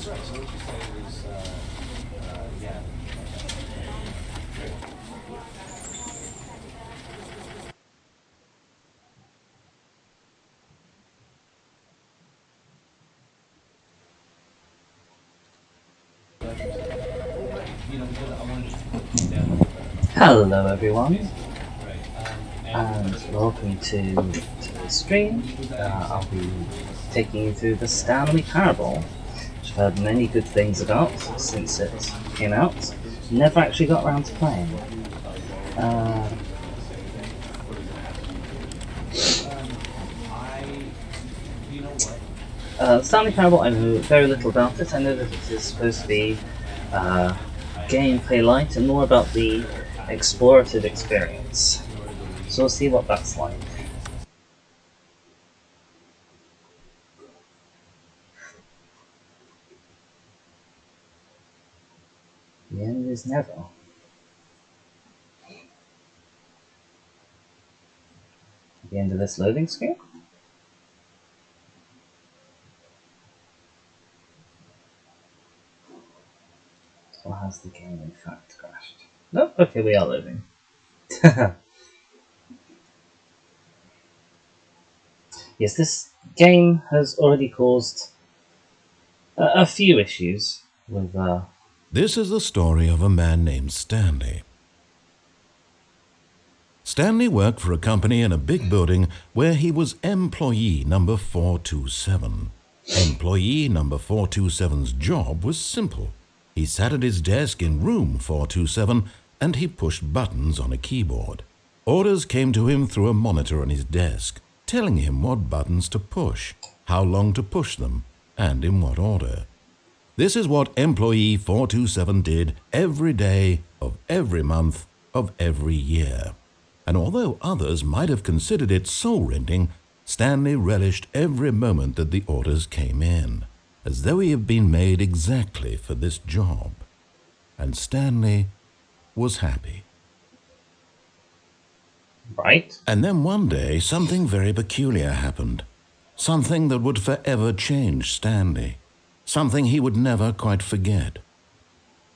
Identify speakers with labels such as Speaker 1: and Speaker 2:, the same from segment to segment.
Speaker 1: Hello everyone, and welcome to the stream. I'll be taking you through the Stanley Parable, which I've heard many good things about since it came out. Never actually got around to playing. Stanley Parable, I know very little about it. I know that it is supposed to be gameplay light and more about the explorative experience. So we'll see what that's like. The end is never. At the end of this loading screen. Or has the game in fact crashed? Nope, okay, we are loading. Yes, this game has already caused a few issues with
Speaker 2: This is the story of a man named Stanley. Stanley worked for a company in a big building where he was employee number 427. Employee number 427's job was simple. He sat at his desk in room 427 and he pushed buttons on a keyboard. Orders came to him through a monitor on his desk, telling him what buttons to push, how long to push them, and in what order. This is what employee 427 did every day of every month of every year. And although others might have considered it soul-rending, Stanley relished every moment that the orders came in, as though he had been made exactly for this job. And Stanley was happy.
Speaker 1: right?
Speaker 2: And then one day, something very peculiar happened. Something that would forever change Stanley. Something he would never quite forget.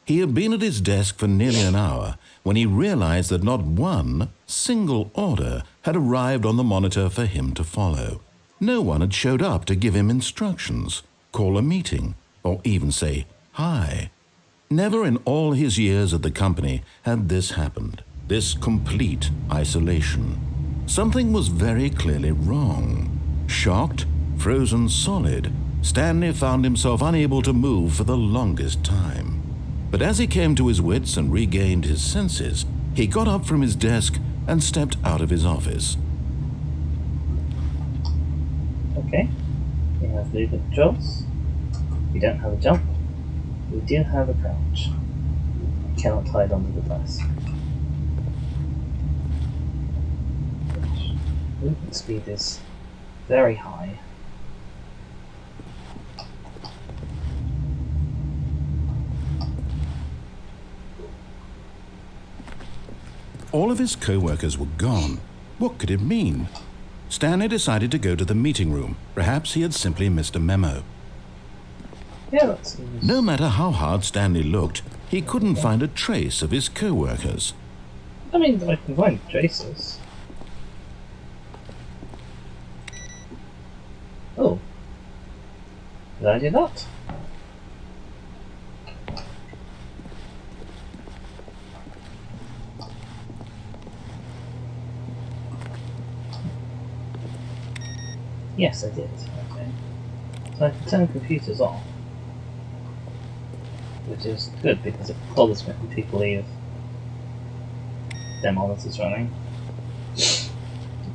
Speaker 2: He had been at his desk for nearly an hour when he realized that not one single order had arrived on the monitor for him to follow. No one had showed up to give him instructions, call a meeting, or even say hi. Never in all his years at the company had this happened, this complete isolation. Something was very clearly wrong. Shocked, frozen solid, Stanley found himself unable to move for the longest time. But as he came to his wits and regained his senses, he got up from his desk and stepped out of his office.
Speaker 1: Okay. We have movement controls. We don't have a jump. We do have a crouch. Cannot hide under the desk. Movement speed is very high.
Speaker 2: All of his co-workers were gone. What could it mean? Stanley decided to go to the meeting room. Perhaps he had simply missed a memo.
Speaker 1: Yeah, that seems...
Speaker 2: No matter how hard Stanley looked, he couldn't find a trace of his co-workers.
Speaker 1: I mean, I can find traces. Oh. Did I do that? Yes, I did. Okay. So I can turn computers off. Which is good because it bothers me when people leave their monitors running. It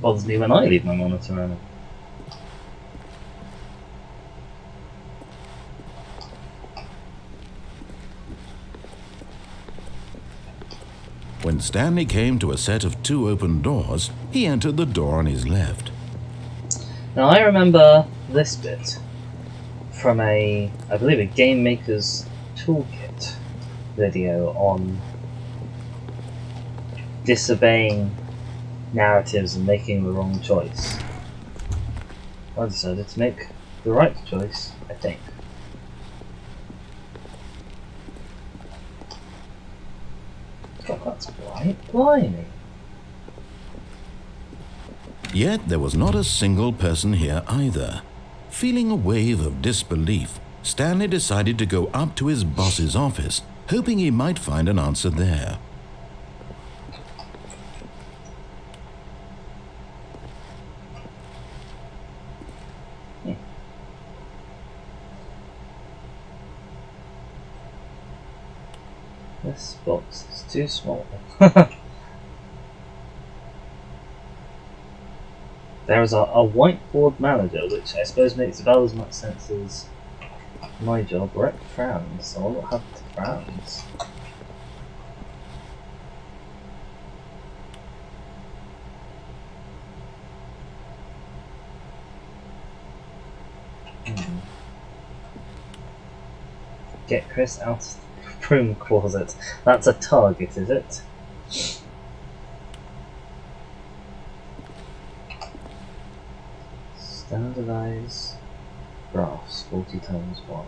Speaker 1: bothers me when I leave my monitor running.
Speaker 2: When Stanley came to a set of 2 open doors, he entered the door on his left.
Speaker 1: Now I remember this bit from I believe a Game Maker's Toolkit video on disobeying narratives and making the wrong choice. I decided to make the right choice, I think. God, that's bright. Blimey.
Speaker 2: Yet there was not a single person here either. Feeling a wave of disbelief, Stanley decided to go up to his boss's office, hoping he might find an answer there.
Speaker 1: This box is too small. There is a whiteboard manager, which I suppose makes about as much sense as my job. Rep frowns, so I'll have to frowns. Get Chris out of the broom closet. That's a target, is it? Standardize graphs 40 times wide.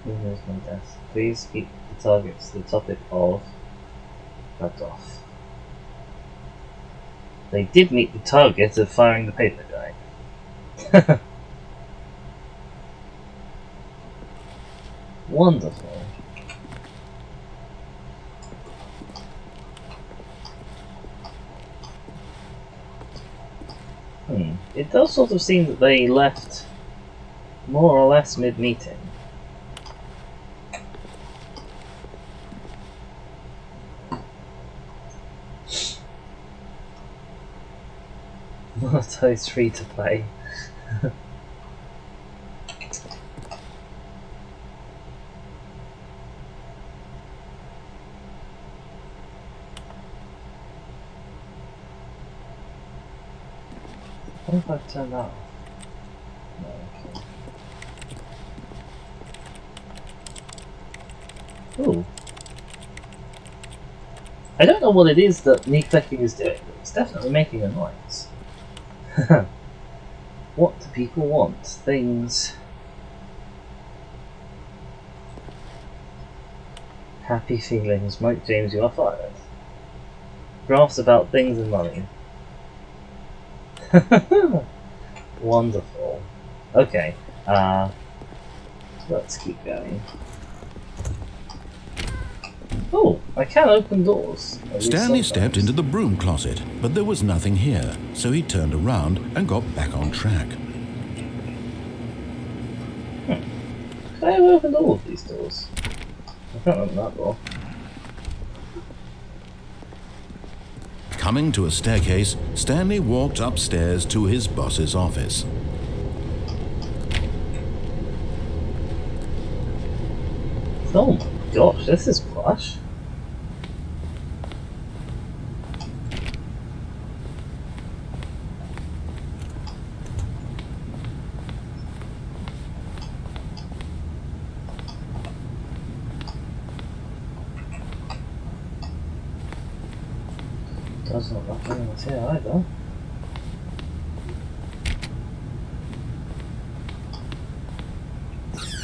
Speaker 1: Here's my desk. Please keep the targets to the topic of cut off. They did meet the target of firing the paper guy. Wonderful. It does sort of seem that they left more or less mid-meeting. Monetize free to play. What if I turn that off? No, okay. Ooh. I don't know what it is that me clicking is doing, but it's definitely making a noise. What do people want? Things. Happy feelings. Mike James, you are fired. Graphs about things and money. Wonderful. Okay, let's keep going. Oh, I can open doors.
Speaker 2: Stanley stepped into the broom closet, but there was nothing here, so he turned around and got back on track.
Speaker 1: Could I have opened all of these doors? I can't open that door.
Speaker 2: Coming to a staircase, Stanley walked upstairs to his boss's office.
Speaker 1: Oh my gosh, this is plush. Doesn't look like anyone's here either.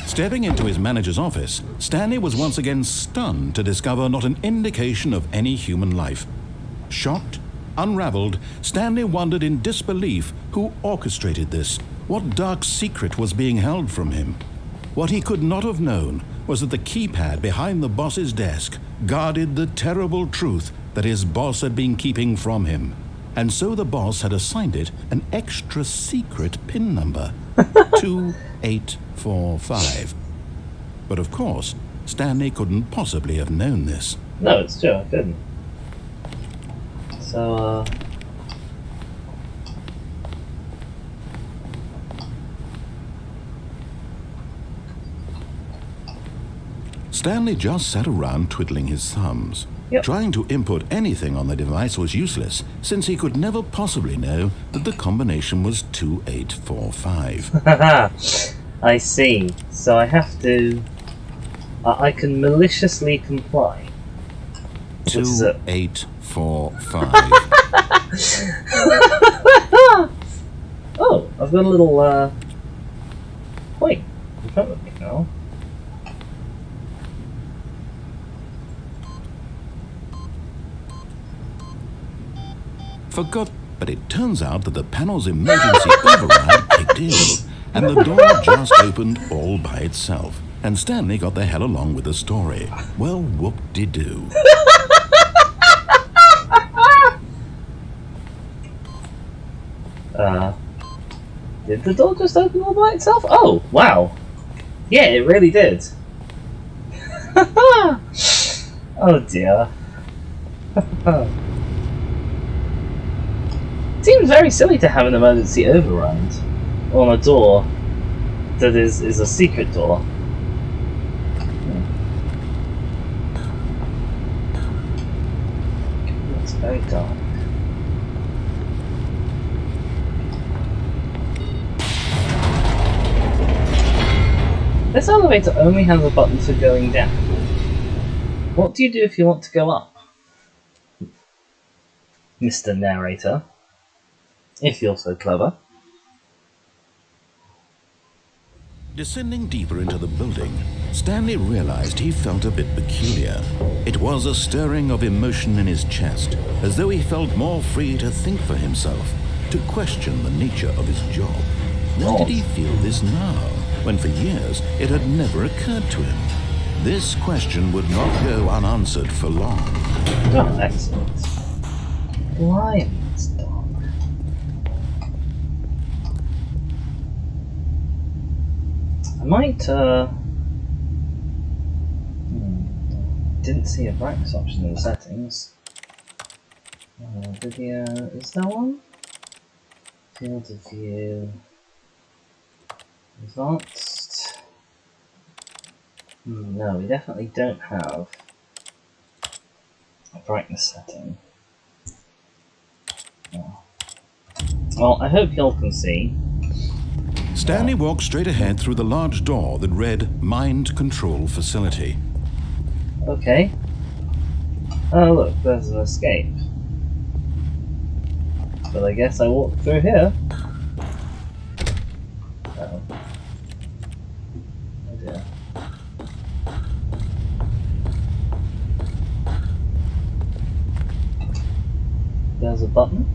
Speaker 2: Stepping into his manager's office, Stanley was once again stunned to discover not an indication of any human life. Shocked, unraveled, Stanley wondered in disbelief who orchestrated this, what dark secret was being held from him. What he could not have known was that the keypad behind the boss's desk guarded the terrible truth that his boss had been keeping from him. And so the boss had assigned it an extra secret PIN number, 2845. But of course, Stanley couldn't possibly have known this.
Speaker 1: No, it's true, I couldn't. So,
Speaker 2: Stanley just sat around twiddling his thumbs.
Speaker 1: Yep.
Speaker 2: Trying to input anything on the device was useless, since he could never possibly know that the combination was 2845.
Speaker 1: I see. So I have to... I can maliciously comply.
Speaker 2: 2845.
Speaker 1: Oh, I've got a little, point in front of me now.
Speaker 2: Forgot, but it turns out that the panel's emergency override kicked in, and the door just opened all by itself. And Stanley got the hell along with the story. Well, whoop-de-doo.
Speaker 1: Did the door just open all by itself? Oh, wow. Yeah, it really did. Oh dear. Seems very silly to have an emergency override on a door that is a secret door. It's very dark. This elevator only has a button for going down. What do you do if you want to go up? Mr. Narrator. If you're so clever.
Speaker 2: Descending deeper into the building, Stanley realized he felt a bit peculiar. It was a stirring of emotion in his chest, as though he felt more free to think for himself, to question the nature of his job. Why did he feel this now, when for years it had never occurred to him? This question would not go unanswered for long.
Speaker 1: Oh, excellent. Why it's dark? I might, didn't see a brightness option in the settings. Video, is there one? Field of view. Advanced. No, we definitely don't have a brightness setting. No. Well, I hope y'all can see.
Speaker 2: Stanley walked straight ahead through the large door that read Mind Control Facility.
Speaker 1: Okay. Oh look, there's an escape. But I guess I walk through here. Oh. Oh dear. There's a button.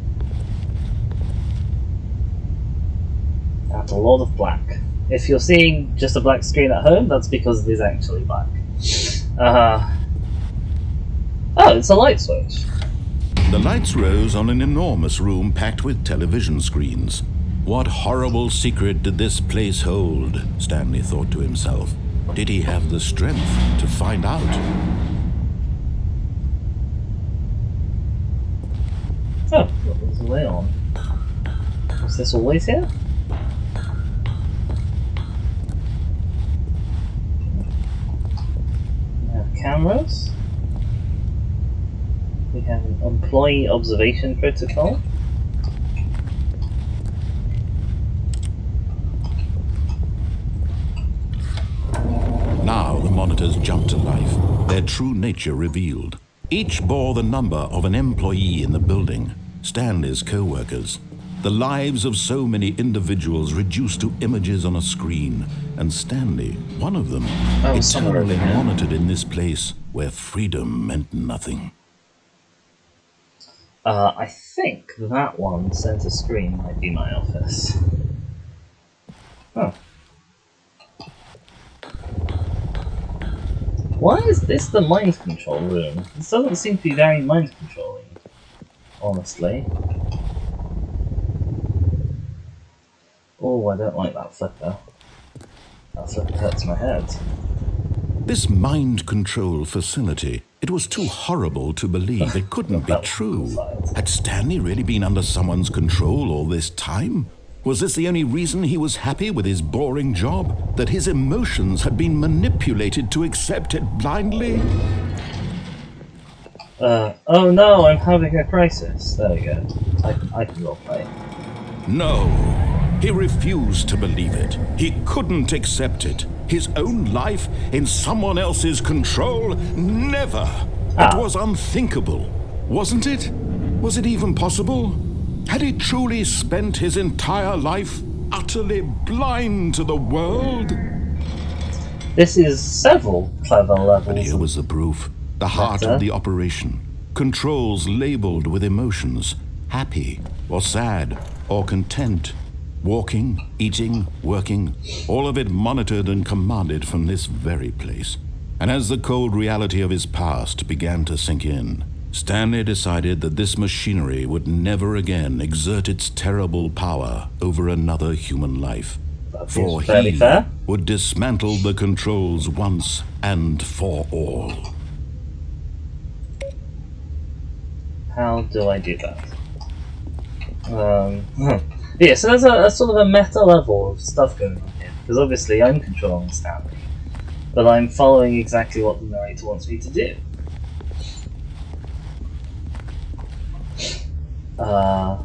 Speaker 1: And a lot of black. If you're seeing just a black screen at home, that's because it is actually black. Oh, it's a light switch.
Speaker 2: The lights rose on an enormous room packed with television screens. What horrible secret did this place hold? Stanley thought to himself. Did he have the strength to find out?
Speaker 1: Oh, what was the way on? Was this always here? We have cameras. We have an employee observation protocol.
Speaker 2: Now the monitors jumped to life, their true nature revealed. Each bore the number of an employee in the building, Stanley's co-workers. The lives of so many individuals reduced to images on a screen, and Stanley, one of them, eternally monitored in this place where freedom meant nothing.
Speaker 1: I think that one center screen might be my office. Oh. Why is this the mind control room? This doesn't seem to be very mind controlling, honestly. Oh, I don't like that flicker. That flicker hurts my head.
Speaker 2: This mind control facility, it was too horrible to believe. It couldn't be true. Had Stanley really been under someone's control all this time? Was this the only reason he was happy with his boring job? That his emotions had been manipulated to accept it blindly?
Speaker 1: Oh no, I'm having a crisis. There we go. I can roleplay.
Speaker 2: No, he refused to believe it. He couldn't accept it. His own life in someone else's control? Never! It was unthinkable, wasn't it? Was it even possible? Had he truly spent his entire life utterly blind to the world?
Speaker 1: This is several clever levels.
Speaker 2: But here was the proof. The heart of the operation. Controls labeled with emotions. happy or sad or content, walking, eating, working, all of it monitored and commanded from this very place. And as the cold reality of his past began to sink in, Stanley decided that this machinery would never again exert its terrible power over another human life. For he would dismantle the controls once and for all.
Speaker 1: How do I do that? Yeah, so there's a sort of a meta level of stuff going on here, because obviously I'm controlling Stanley, but I'm following exactly what the narrator wants me to do. I'm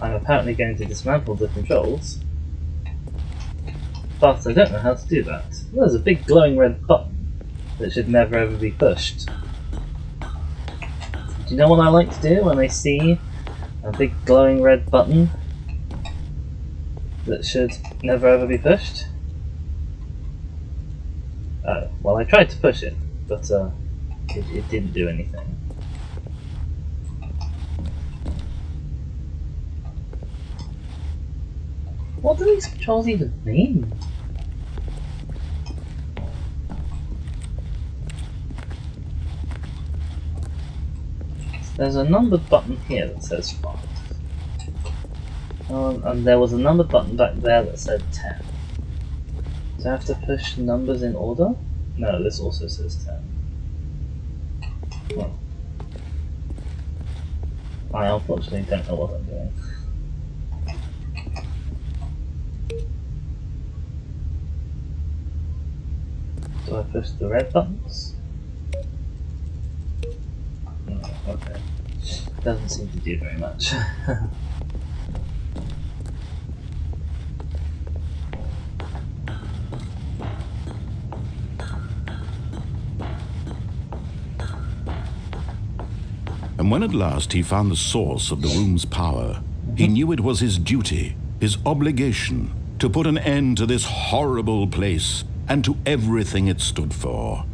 Speaker 1: apparently going to dismantle the controls, but I don't know how to do that. There's a big glowing red button that should never ever be pushed. Do you know what I like to do when I see a big glowing red button that should never ever be pushed? Oh, well, I tried to push it, but it didn't do anything. What do these controls even mean? There's a number button here that says 5. And there was a number button back there that said 10. Do I have to push numbers in order? No, this also says 10. Well, I unfortunately don't know what I'm doing. Do I push the red buttons? No, okay. Doesn't seem to do very much.
Speaker 2: And when at last he found the source of the room's power, he knew it was his duty, his obligation, to put an end to this horrible place and to everything it stood for.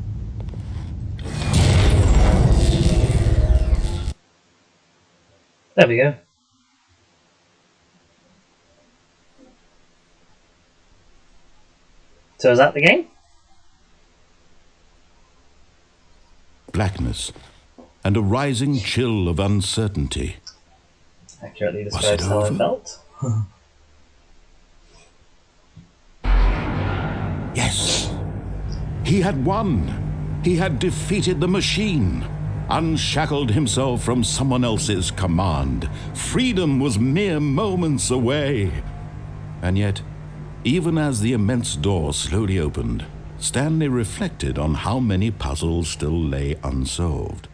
Speaker 1: There we go. So is that the game?
Speaker 2: Blackness and a rising chill of uncertainty.
Speaker 1: Accurately describes how I felt.
Speaker 2: Yes, he had won. He had defeated the machine, unshackled himself from someone else's command. Freedom was mere moments away. And yet, even as the immense door slowly opened, Stanley reflected on how many puzzles still lay unsolved.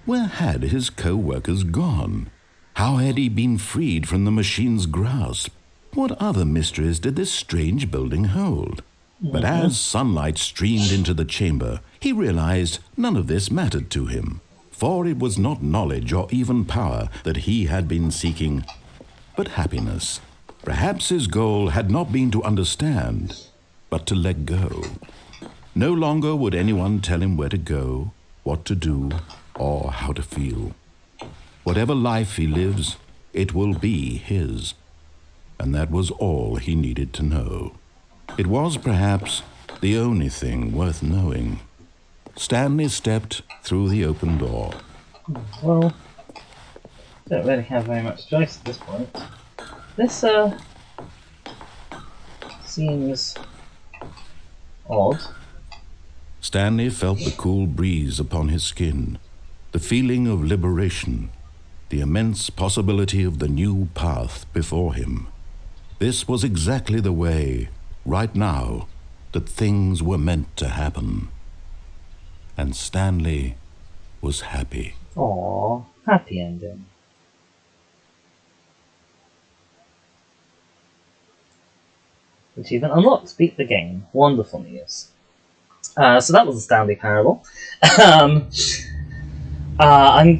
Speaker 2: Where had his co-workers gone? How had he been freed from the machine's grasp? What other mysteries did this strange building hold? But as sunlight streamed into the chamber, he realized none of this mattered to him, for it was not knowledge or even power that he had been seeking, but happiness. Perhaps his goal had not been to understand, but to let go. No longer would anyone tell him where to go, what to do, or how to feel. Whatever life he lives, it will be his. And that was all he needed to know. It was perhaps the only thing worth knowing. Stanley stepped through the open door.
Speaker 1: Well, don't really have very much choice at this point. This seems odd.
Speaker 2: Stanley felt the cool breeze upon his skin, the feeling of liberation, the immense possibility of the new path before him. This was exactly the way, right now, that things were meant to happen. And Stanley was happy.
Speaker 1: Aww, happy ending. Achievement unlocked. Beat the game. Wonderful news. So that was a Stanley Parable. I'm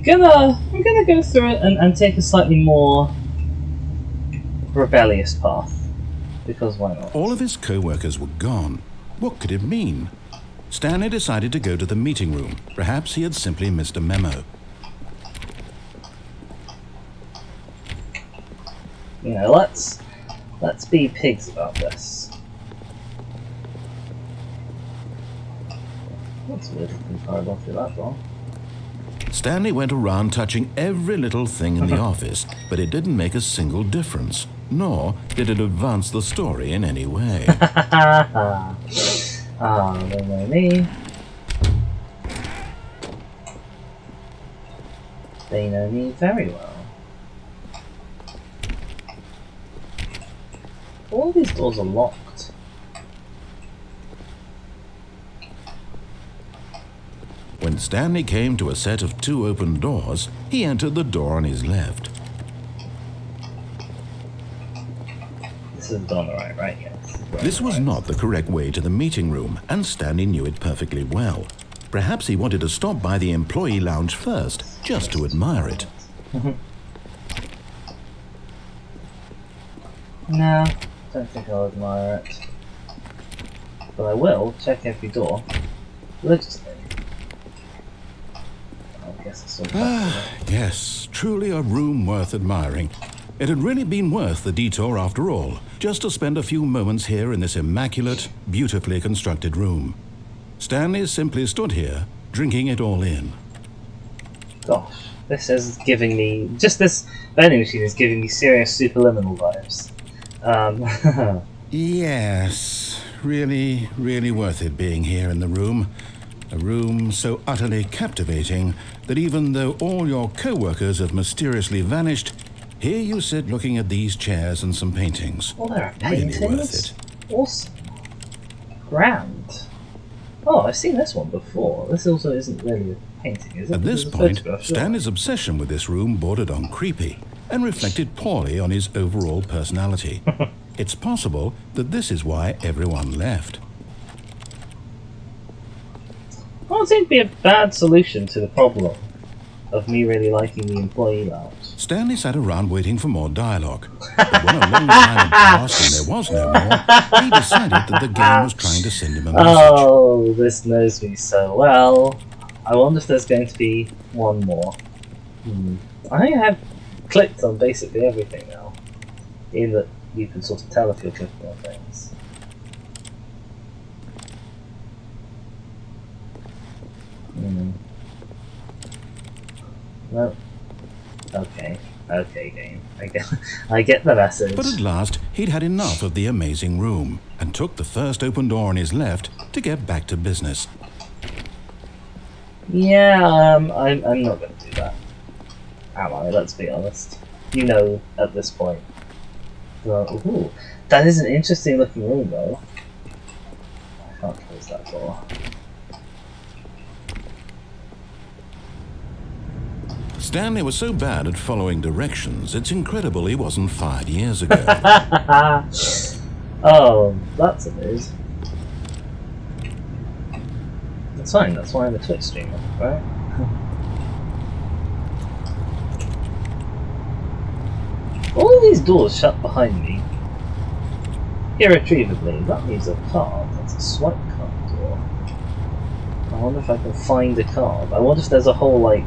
Speaker 1: gonna go through it and take a slightly more rebellious path, because why not?
Speaker 2: All of his co-workers were gone. What could it mean? Stanley decided to go to the meeting room. Perhaps he had simply missed a memo.
Speaker 1: You know, let's be pigs about this. That's weird looking corridor through that door.
Speaker 2: Stanley went around touching every little thing in the office, but it didn't make a single difference, nor did it advance the story in any way.
Speaker 1: They know me. They know me very well. All these doors are locked.
Speaker 2: When Stanley came to a set of 2 open doors, he entered the door on his left.
Speaker 1: This is done right? Yes.
Speaker 2: This was not the correct way to the meeting room, and Stanley knew it perfectly well. Perhaps he wanted to stop by the employee lounge first, just to admire it.
Speaker 1: No, don't think I'll admire it. But I will check every door religiously. I guess it's all
Speaker 2: Yes, truly a room worth admiring. It had really been worth the detour after all, just to spend a few moments here in this immaculate, beautifully constructed room. Stanley simply stood here, drinking it all in.
Speaker 1: Gosh, this is giving me... Just this vending machine is giving me serious superliminal vibes.
Speaker 2: Yes, really, really worth it being here in the room. A room so utterly captivating that even though all your co-workers have mysteriously vanished, here you sit looking at these chairs and some paintings.
Speaker 1: Well, there are paintings.
Speaker 2: Really worth it.
Speaker 1: Awesome. Grand. Oh, I've seen this one before. This also isn't really a painting, is it?
Speaker 2: At this
Speaker 1: It's a
Speaker 2: point,
Speaker 1: photograph,
Speaker 2: Stanley's obsession with this room bordered on creepy and reflected poorly on his overall personality. It's possible that this is why everyone left.
Speaker 1: Well, it seemed to be a bad solution to the problem of me really liking the employee lounge.
Speaker 2: Stanley sat around waiting for more dialogue. But when a long time had passed and there was no more, he decided that the game was trying to send him a message.
Speaker 1: Oh, this knows me so well. I wonder if there's going to be one more. I think I have clicked on basically everything now. In that you can sort of tell if you're clicking on things. No. Okay, game. I get the message.
Speaker 2: But at last, he'd had enough of the amazing room and took the first open door on his left to get back to business.
Speaker 1: Yeah, I'm not going to do that. Am I? Let's be honest. You know, at this point. Ooh, that is an interesting looking room, though. I can't close that door.
Speaker 2: Stanley was so bad at following directions, it's incredible he wasn't 5 years ago.
Speaker 1: Oh, that's a news. That's fine, that's why I'm a Twitch streamer, right? All these doors shut behind me irretrievably. That means a card. That's a swipe card door. I wonder if I can find a card. I wonder if there's a whole, like,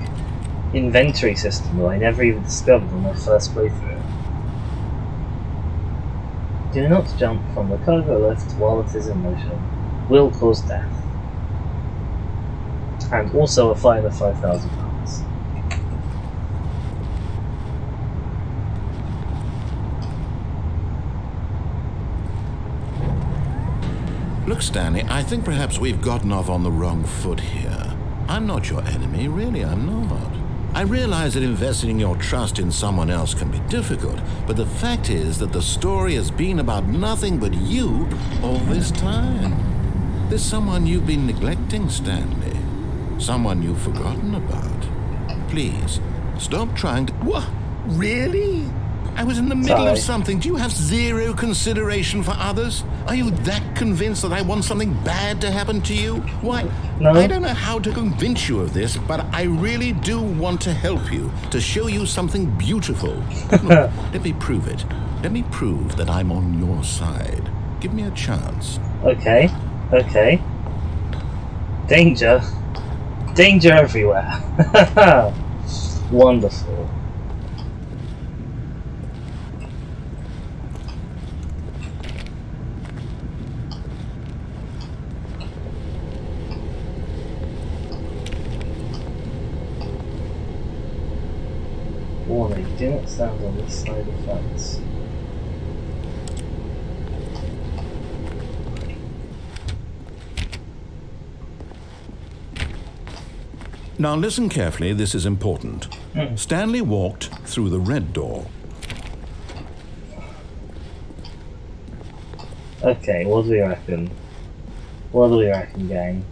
Speaker 1: inventory system that I never even discovered on my first playthrough. Do not jump from the cargo lift while it is in motion. Will cause death. And also a fine of £5,000.
Speaker 2: Look, Stanley, I think perhaps we've gotten off on the wrong foot here. I'm not your enemy, really, I'm not. I realize that investing your trust in someone else can be difficult, but the fact is that the story has been about nothing but you all this time. There's someone you've been neglecting, Stanley. Someone you've forgotten about. Please, stop trying to... What? Really? I was in the middle of something. Do you have zero consideration for others? Are you that convinced that I want something bad to happen to you? Why,
Speaker 1: No.
Speaker 2: I don't know how to convince you of this, but I really do want to help you, to show you something beautiful. Look, let me prove it. Let me prove that I'm on your side. Give me a chance.
Speaker 1: Okay. Danger. Danger everywhere. Do not stand on this side of the fence.
Speaker 2: Now listen carefully, this is important. Stanley walked through the red door.
Speaker 1: Okay, what do we reckon? What do we reckon, gang?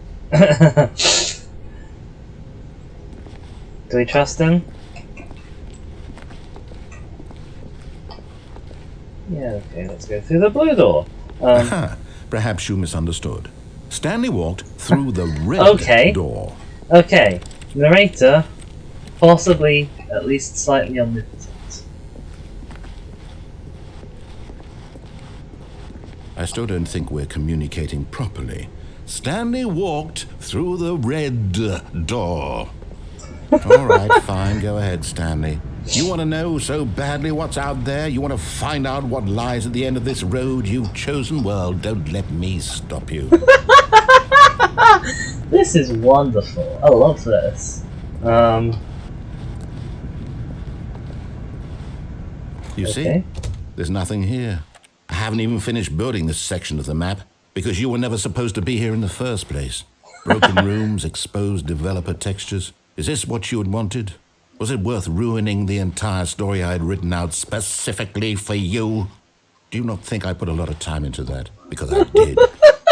Speaker 1: Do we trust him? Yeah, okay, let's go through the blue door.
Speaker 2: Perhaps you misunderstood. Stanley walked through the red door.
Speaker 1: Okay, narrator, possibly at least slightly omnipotent.
Speaker 2: I still don't think we're communicating properly. Stanley walked through the red door. All right, fine, go ahead, Stanley. You want to know so badly what's out there? You want to find out what lies at the end of this road you've chosen? Well, don't let me stop you.
Speaker 1: This is wonderful. I love this.
Speaker 2: You see? There's nothing here. I haven't even finished building this section of the map because you were never supposed to be here in the first place. Broken rooms, exposed developer textures. Is this what you had wanted? Was it worth ruining the entire story I had written out specifically for you? Do you not think I put a lot of time into that? Because I did.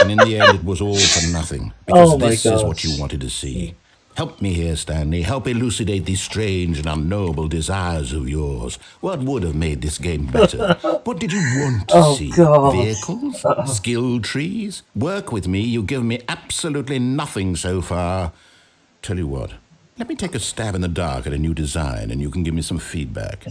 Speaker 2: And in the end, it was all for nothing. Because this is what you wanted to see. Help me here, Stanley. Help elucidate these strange and unknowable desires of yours. What would have made this game better? What did you want to see? Vehicles? Skill trees? Work with me. You've given me absolutely nothing so far. Tell you what. Let me take a stab in the dark at a new design and you can give me some feedback.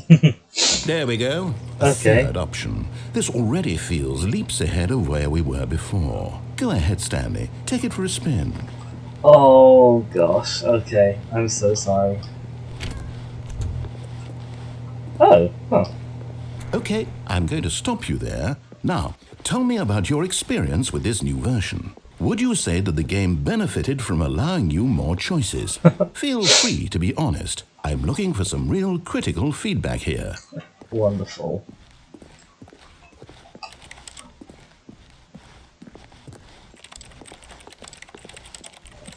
Speaker 2: There we go. A third option. This already feels leaps ahead of where we were before. Go ahead, Stanley. Take it for a spin.
Speaker 1: Oh gosh, okay. I'm so sorry. Oh, huh.
Speaker 2: Okay, I'm going to stop you there. Now, tell me about your experience with this new version. Would you say that the game benefited from allowing you more choices? Feel free to be honest. I'm looking for some real critical feedback here.
Speaker 1: Wonderful.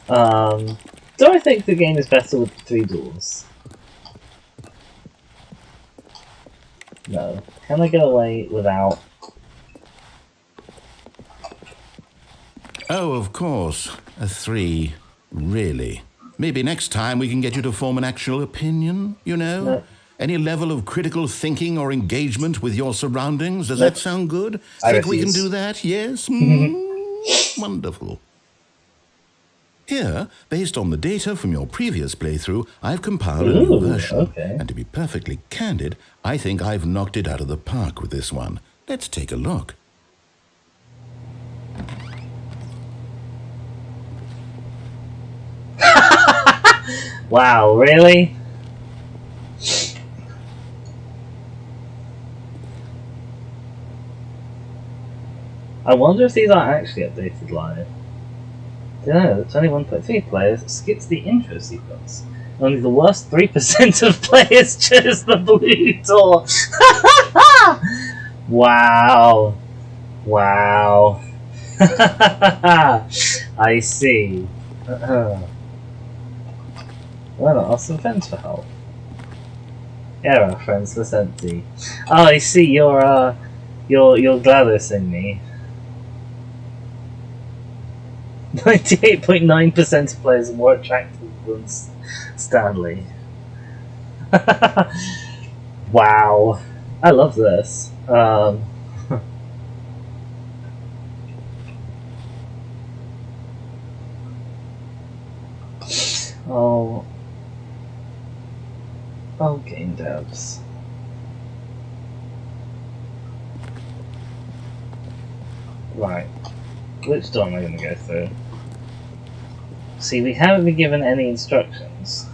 Speaker 1: Do I think the game is better with 3 doors? No. Can I get away without?
Speaker 2: Oh, of course. A 3. Really. Maybe next time we can get you to form an actual opinion, you know?
Speaker 1: No.
Speaker 2: Any level of critical thinking or engagement with your surroundings. Does that sound good? Think we can do that? Yes? Wonderful. Here, based on the data from your previous playthrough, I've compiled a new version. And to be perfectly candid, I think I've knocked it out of the park with this one. Let's take a look.
Speaker 1: Wow, really? I wonder if these are actually updated live. Don't know, 21.3 players skips the intro sequence. Only the worst 3% of players chose the blue door. Wow. Wow. I see. Why not ask some friends for help? Yeah, our friends, that's empty. Oh, I see. You're Gladys in me. 98.9% of players are more attractive than Stanley. Wow, I love this. Oh, game devs. Right. Which door am I going to go through? See, we haven't been given any instructions.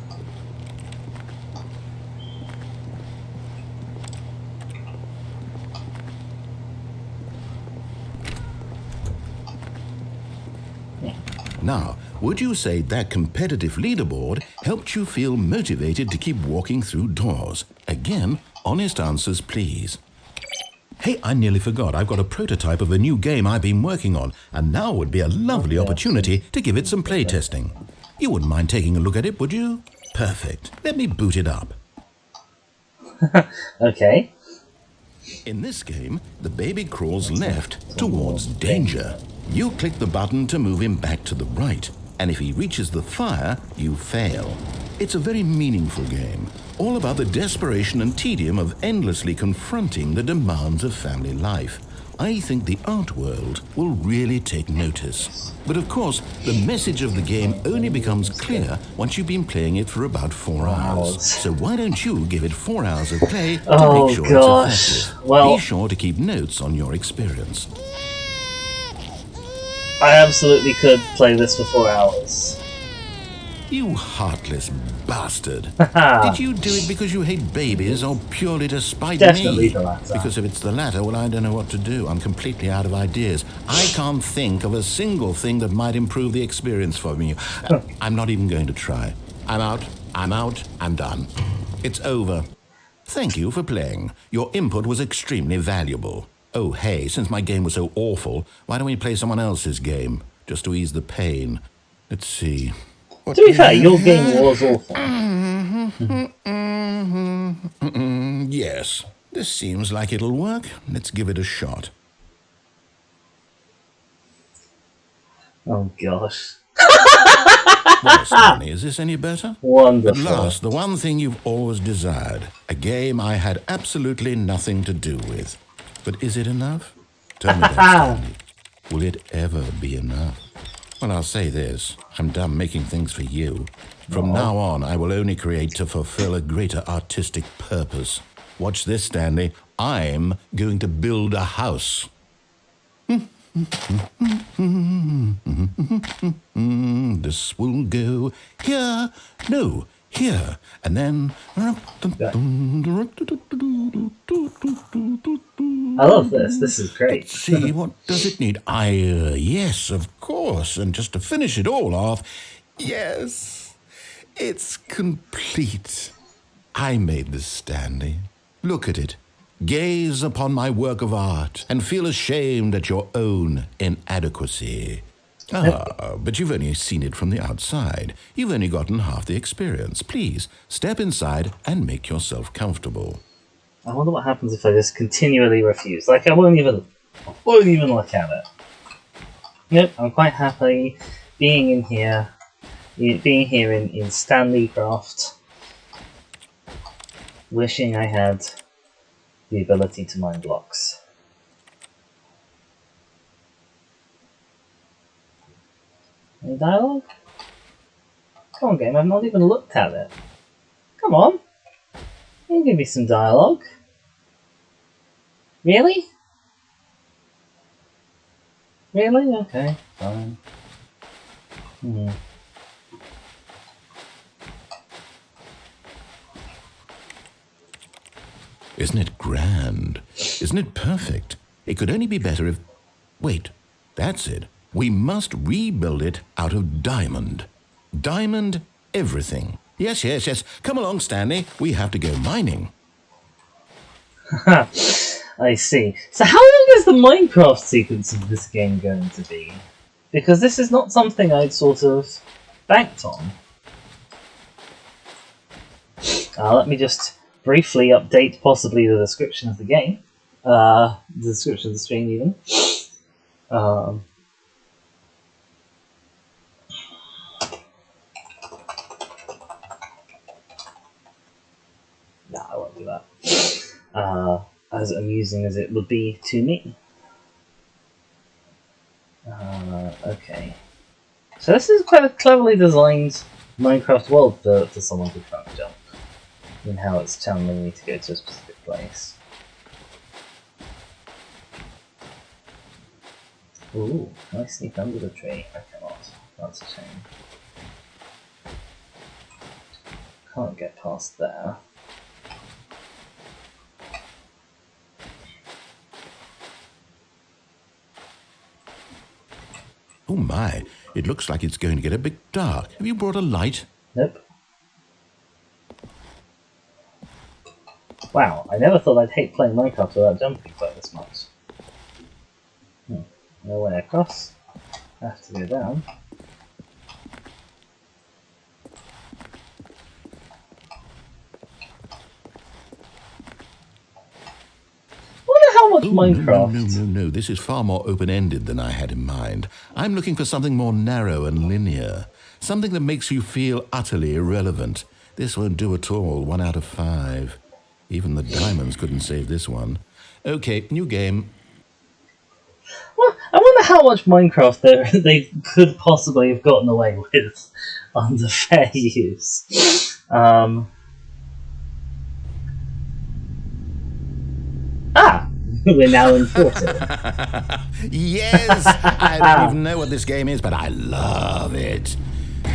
Speaker 2: Now, would you say that competitive leaderboard helped you feel motivated to keep walking through doors? Again, honest answers, please. Hey, I nearly forgot. I've got a prototype of a new game I've been working on, and now would be a lovely opportunity to give it some playtesting. You wouldn't mind taking a look at it, would you? Perfect. Let me boot it up.
Speaker 1: Okay.
Speaker 2: In this game, the baby crawls left towards danger. You click the button to move him back to the right, and if he reaches the fire, you fail. It's a very meaningful game, all about the desperation and tedium of endlessly confronting the demands of family life. I think the art world will really take notice. But of course, the message of the game only becomes clear once you've been playing it for about 4 hours. So why don't you give it 4 hours of play to make sure it's effective?
Speaker 1: Well,
Speaker 2: be sure to keep notes on your experience.
Speaker 1: I absolutely could play this for 4 hours.
Speaker 2: You heartless bastard. Did you do it because you hate babies or purely to spite
Speaker 1: Definitely
Speaker 2: me?
Speaker 1: the latter.
Speaker 2: Because if it's the latter, well, I don't know what to do. I'm completely out of ideas. I can't think of a single thing that might improve the experience for me. I'm not even going to try. I'm out. I'm done. It's over. Thank you for playing. Your input was extremely valuable. Oh, hey, since my game was so awful, why don't we play someone else's game? Just to ease the pain. Let's see.
Speaker 1: To be fair, your game was awful.
Speaker 2: Yes, this seems like it'll work. Let's give it a shot.
Speaker 1: Oh gosh.
Speaker 2: Well, Stanley, is this any better?
Speaker 1: Wonderful.
Speaker 2: At last, the one thing you've always desired. A game I had absolutely nothing to do with. But is it enough? Tell me that, Stanley. Will it ever be enough? Well, I'll say this. I'm done making things for you. From now on, I will only create to fulfill a greater artistic purpose. Watch this, Stanley. I'm going to build a house. This will go here. No, here. And then...
Speaker 1: I love this. This is great.
Speaker 2: Let's see, what does it need? Yes, of course. And just to finish it all off, yes, it's complete. I made this, Stanley. Look at it. Gaze upon my work of art and feel ashamed at your own inadequacy. But you've only seen it from the outside. You've only gotten half the experience. Please, step inside and make yourself comfortable.
Speaker 1: I wonder what happens if I just continually refuse. Like, I won't even look at it. Nope, I'm quite happy being in here. Being here in Stanley Craft. Wishing I had the ability to mine blocks. Any dialogue? Come on, game, I've not even looked at it. Come on. You can give me some dialogue. Really? Really? Okay, fine.
Speaker 2: Isn't it grand? Isn't it perfect? It could only be better if... Wait, that's it. We must rebuild it out of diamond. Diamond everything. Yes. Come along, Stanley. We have to go mining.
Speaker 1: I see. So how long is the Minecraft sequence of this game going to be? Because this is not something I'd sort of banked on. Let me just briefly update possibly the description of the game. The description of the stream even. No, I won't do that. As amusing as it would be to me. Okay. So this is quite a cleverly designed Minecraft world for someone to try and jump. And how it's channeling me to go to a specific place. Ooh, can I sneak under the tree? I cannot. That's a shame. Can't get past there.
Speaker 2: Oh my, it looks like it's going to get a bit dark. Have you brought a light?
Speaker 1: Nope. Wow, I never thought I'd hate playing Minecraft without jumping quite this much. No way across. I have to go down. Wonder how much Minecraft.
Speaker 2: No. This is far more open-ended than I had in mind. I'm looking for something more narrow and linear. Something that makes you feel utterly irrelevant. This won't do at all. 1 out of 5. Even the diamonds couldn't save this one. Okay, new game.
Speaker 1: Well, I wonder how much Minecraft they could possibly have gotten away with under fair use. We're now in 40.
Speaker 2: Yes! I don't even know what this game is, but I love it.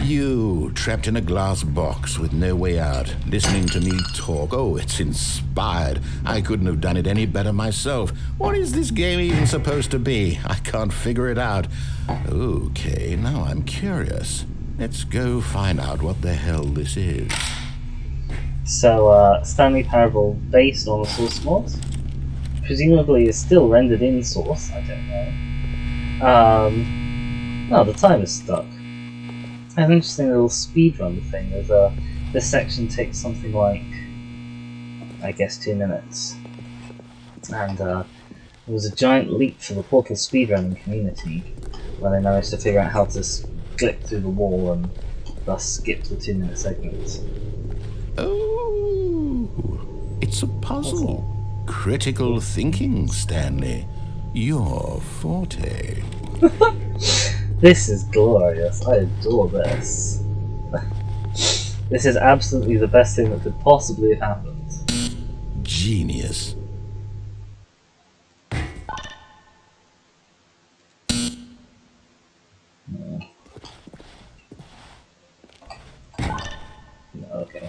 Speaker 2: You, trapped in a glass box with no way out, listening to me talk. Oh, it's inspired. I couldn't have done it any better myself. What is this game even supposed to be? I can't figure it out. Okay, now I'm curious. Let's go find out what the hell this is.
Speaker 1: So, Stanley Parable based on the source mod. Presumably is still rendered in source, I don't know. No, the time is stuck. I have an interesting little speedrun thing. This section takes something like, I guess, 2 minutes. And it was a giant leap for the Portal speedrunning community, where they managed to figure out how to clip through the wall and thus skip the 2-minute segments.
Speaker 2: Oh, it's a puzzle. Critical thinking, Stanley. Your forte.
Speaker 1: This is glorious. I adore this. This is absolutely the best thing that could possibly have happened.
Speaker 2: Genius.
Speaker 1: No, okay.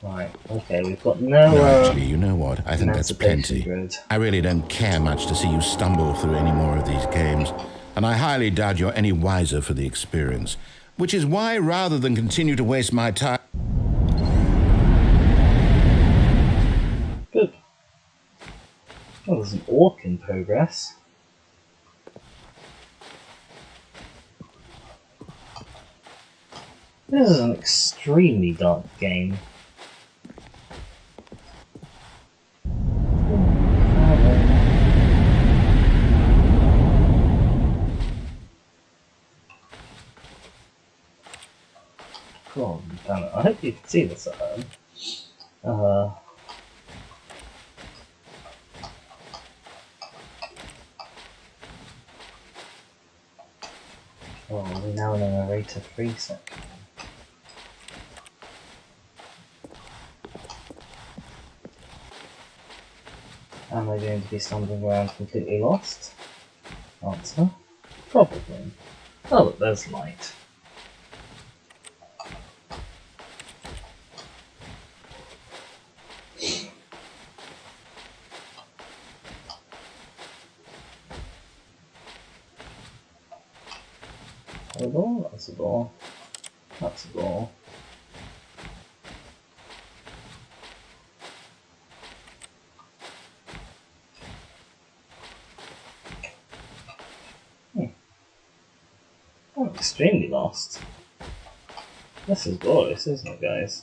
Speaker 1: Right, okay, we've got no...
Speaker 2: Actually, you know what? I think that's plenty.
Speaker 1: Grid.
Speaker 2: I really don't care much to see you stumble through any more of these games, and I highly doubt you're any wiser for the experience, which is why, rather than continue to waste my time...
Speaker 1: Good. Oh, there's an orc in progress. This is an extremely dark game. God damn it. I hope you can see this at home. Oh, we're now in a narrator-free section. Am I going to be stumbling around completely lost? Answer: probably. Oh, look, there's light. A door? That's a door. That's a door. I'm extremely lost. This is glorious, isn't it, guys?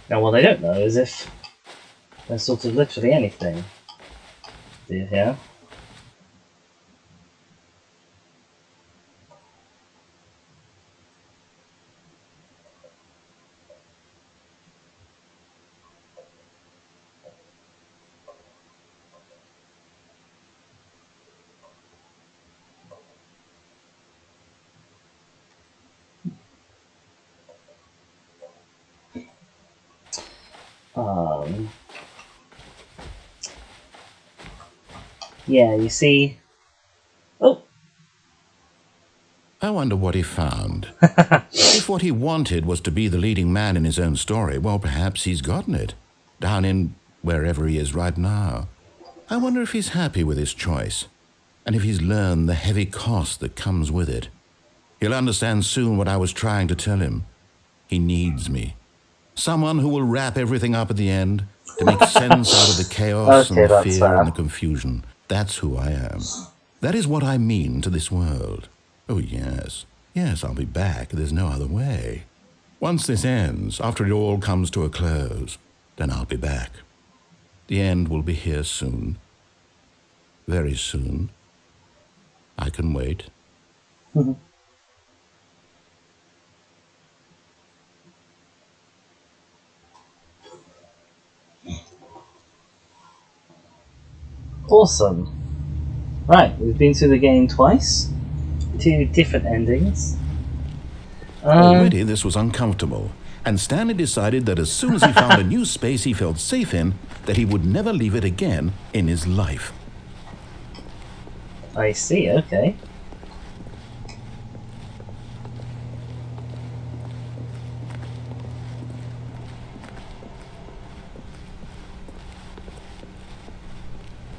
Speaker 1: Now, what I don't know is if there's sort of literally anything. Do you hear? Yeah, you see... Oh!
Speaker 2: I wonder what he found. If what he wanted was to be the leading man in his own story, well, perhaps he's gotten it. Down in wherever he is right now. I wonder if he's happy with his choice, and if he's learned the heavy cost that comes with it. He'll understand soon what I was trying to tell him. He needs me. Someone who will wrap everything up at the end to make sense out of the chaos and the fear and the confusion. That's who I am. That is what I mean to this world. Oh, yes. Yes, I'll be back. There's no other way. Once this ends, after it all comes to a close, then I'll be back. The end will be here soon. Very soon. I can wait.
Speaker 1: Awesome. Right, we've been through the game twice. 2 different endings.
Speaker 2: Already this was uncomfortable, and Stanley decided that as soon as he found a new space he felt safe in, that he would never leave it again in his life.
Speaker 1: I see, okay.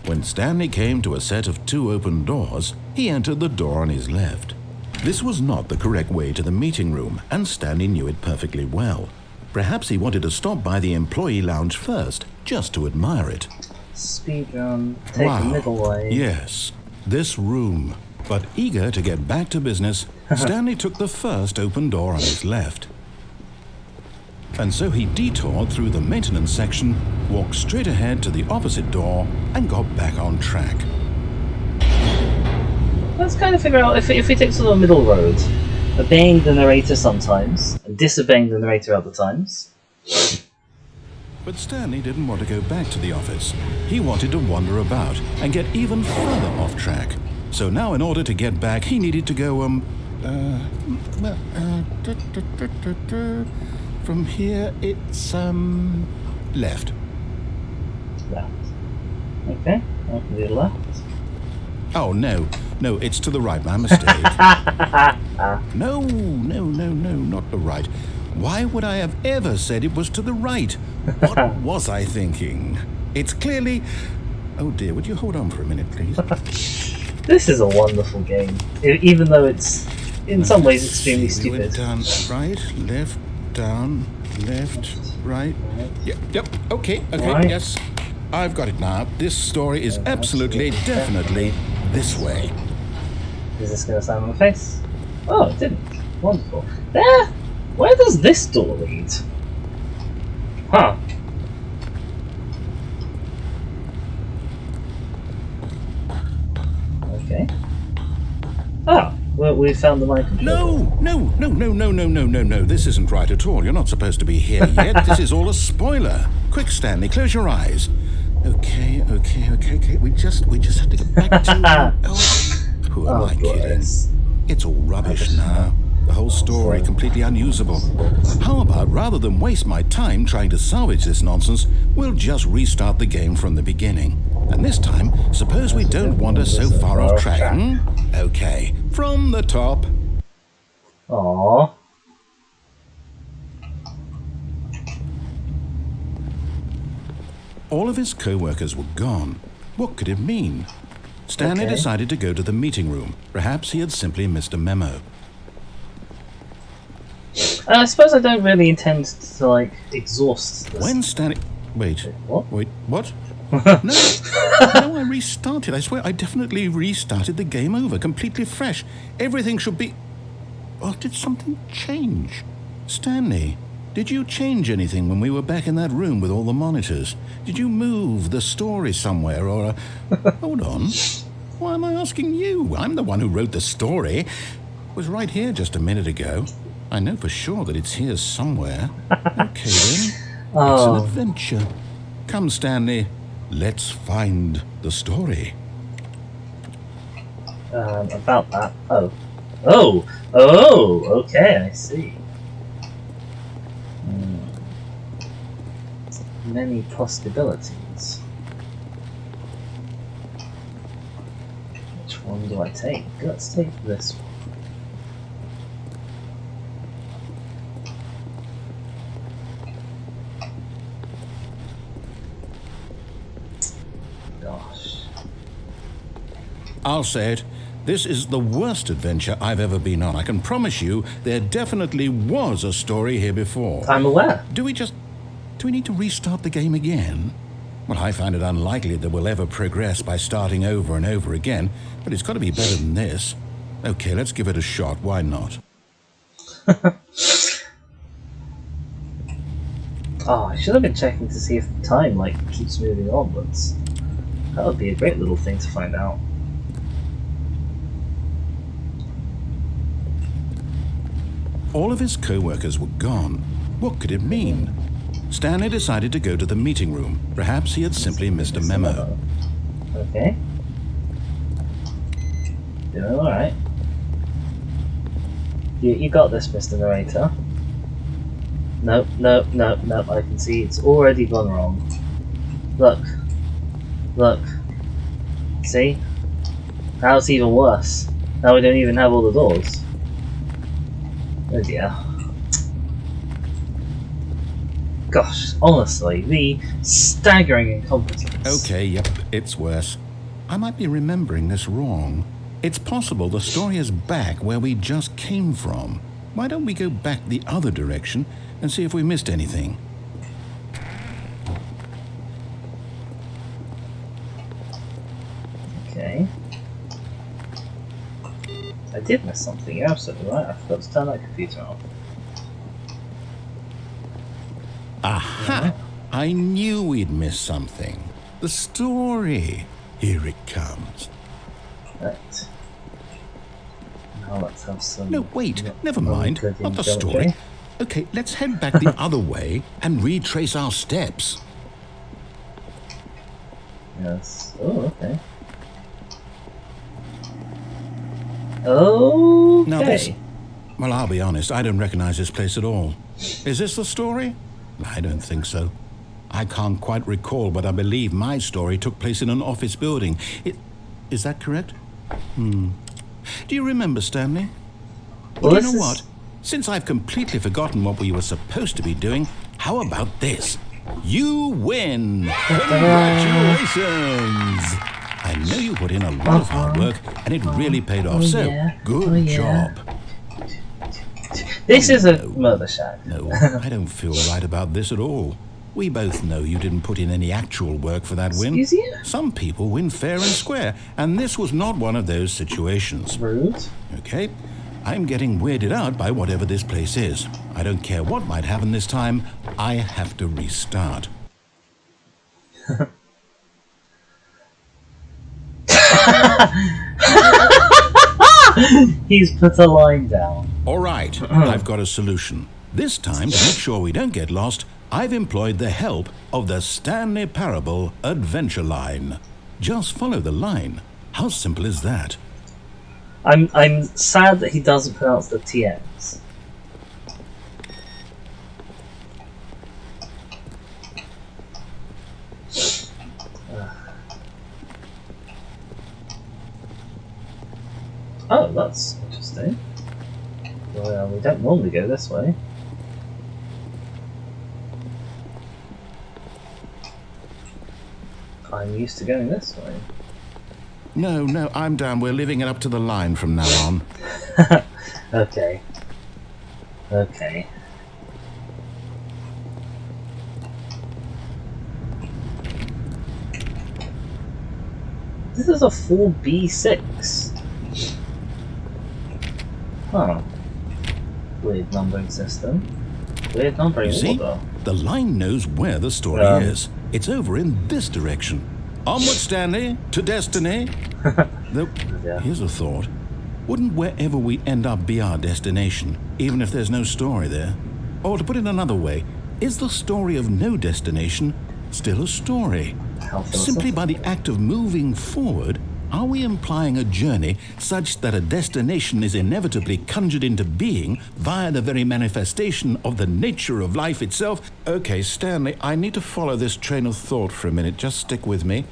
Speaker 2: When Stanley came to a set of 2 open doors, he entered the door on his left. This was not the correct way to the meeting room, and Stanley knew it perfectly well. Perhaps he wanted to stop by the employee lounge first, just to admire it.
Speaker 1: Speedrun, take the middle way.
Speaker 2: Yes, this room. But eager to get back to business, Stanley took the first open door on his left. And so he detoured through the maintenance section, walked straight ahead to the opposite door, and got back on track.
Speaker 1: Let's kind of figure out if we take sort of a middle road, obeying the narrator sometimes, and disobeying the narrator other times.
Speaker 2: But Stanley didn't want to go back to the office. He wanted to wander about and get even further off track. So now in order to get back, he needed to go, from here, it's, left.
Speaker 1: Left. Okay, I can do left.
Speaker 2: Oh, no, it's to the right, my mistake. No, not the right. Why would I have ever said it was to the right? What was I thinking? It's clearly... Oh dear, would you hold on for a minute, please?
Speaker 1: This is a wonderful game, even though it's, in some ways, extremely stupid.
Speaker 2: We went down, right, left, down, left, right. Yep, okay, right. Yes. I've got it now. This story is absolutely, definitely this way.
Speaker 1: Is this going to stand on the face? Oh, it didn't. Wonderful. There! Where does this door lead? Huh. Okay. Ah, well, we found the mic control.
Speaker 2: No. This isn't right at all. You're not supposed to be here yet. This is all a spoiler. Quick, Stanley, close your eyes. Okay. We just have to get back to... Who am I kidding? It's all rubbish now. The whole story completely unusable. How about, rather than waste my time trying to salvage this nonsense, we'll just restart the game from the beginning. And this time, suppose we don't wander so far off track, hmm? Okay, from the top.
Speaker 1: Aww.
Speaker 2: All of his co-workers were gone. What could it mean? Stanley decided to go to the meeting room. Perhaps he had simply missed a memo.
Speaker 1: I suppose I don't really intend to, like, exhaust this.
Speaker 2: When Stanley... Wait, what? No, I restarted. I swear, I definitely restarted the game over, completely fresh. Everything should be... Oh, did something change? Stanley, did you change anything when we were back in that room with all the monitors? Did you move the story somewhere, or... Hold on. Why am I asking you? I'm the one who wrote the story. It was right here just a minute ago. I know for sure that it's here somewhere. Okay, then. It's an adventure. Come, Stanley. Let's find the story.
Speaker 1: About that. Okay, I see. Many possibilities. Which one do I take? Let's take this one.
Speaker 2: I'll say it. This is the worst adventure I've ever been on. I can promise you there definitely was a story here before.
Speaker 1: I'm aware.
Speaker 2: Do we need to restart the game again? Well, I find it unlikely that we'll ever progress by starting over and over again, but it's got to be better than this. Okay, let's give it a shot. Why not?
Speaker 1: Oh, I should have been checking to see if the time keeps moving onwards. That would be a great little thing to find out.
Speaker 2: All of his co-workers were gone. What could it mean? Stanley decided to go to the meeting room. Perhaps he had simply missed a memo.
Speaker 1: Okay. Doing alright. You got this, Mr. Narrator. Nope, I can see it's already gone wrong. Look. See? Now it's even worse. Now we don't even have all the doors. Oh dear. Gosh, honestly, the staggering incompetence.
Speaker 2: Okay, yep, it's worse. I might be remembering this wrong. It's possible the story is back where we just came from. Why don't we go back the other direction and see if we missed anything?
Speaker 1: Okay. I did miss something, you're absolutely right. I forgot to turn that computer off.
Speaker 2: Aha! I knew we'd missed something. The story. Here it comes.
Speaker 1: Right. Now let's have some...
Speaker 2: No, wait, never mind. Not the story.
Speaker 1: geometry.
Speaker 2: Okay, let's head back the other way and retrace our steps.
Speaker 1: Yes. Oh, okay. Okay.
Speaker 2: Now this... Well, I'll be honest, I don't recognize this place at all. Is this the story? I don't think so. I can't quite recall, but I believe my story took place in an office building. Is that correct? Do you remember, Stanley? Well, you know what? Since I've completely forgotten what we were supposed to be doing, how about this? You win! Congratulations! I know you put in a lot of hard work, and it really paid off, so good job.
Speaker 1: This is a murder shack.
Speaker 2: No, I don't feel right about this at all. We both know you didn't put in any actual work for that win.
Speaker 1: Excuse you?
Speaker 2: Some people win fair and square, and this was not one of those situations.
Speaker 1: Rude.
Speaker 2: Okay, I'm getting weirded out by whatever this place is. I don't care what might happen this time, I have to restart.
Speaker 1: He's put a line down.
Speaker 2: All right, I've got a solution. This time, to make sure we don't get lost, I've employed the help of the Stanley Parable Adventure Line. Just follow the line. How simple is that?
Speaker 1: I'm sad that he doesn't pronounce the TMs. Oh, that's interesting. Well, we don't normally go this way. I'm used to going this way.
Speaker 2: No, I'm down. We're leaving it up to the line from now on.
Speaker 1: Okay. Okay. This is a 4B6. Huh. Weird numbering system. Weird numbering
Speaker 2: You see,
Speaker 1: order.
Speaker 2: the line knows where the story is. It's over in this direction. Onward, Stanley, to destiny. Though,
Speaker 1: Yeah.
Speaker 2: here's a thought. Wouldn't wherever we end up be our destination, even if there's no story there? Or to put it another way, is the story of no destination still a story?
Speaker 1: How
Speaker 2: Simply by the
Speaker 1: philosophical.
Speaker 2: act of moving forward, are we implying a journey such that a destination is inevitably conjured into being via the very manifestation of the nature of life itself? Okay, Stanley, I need to follow this train of thought for a minute. Just stick with me.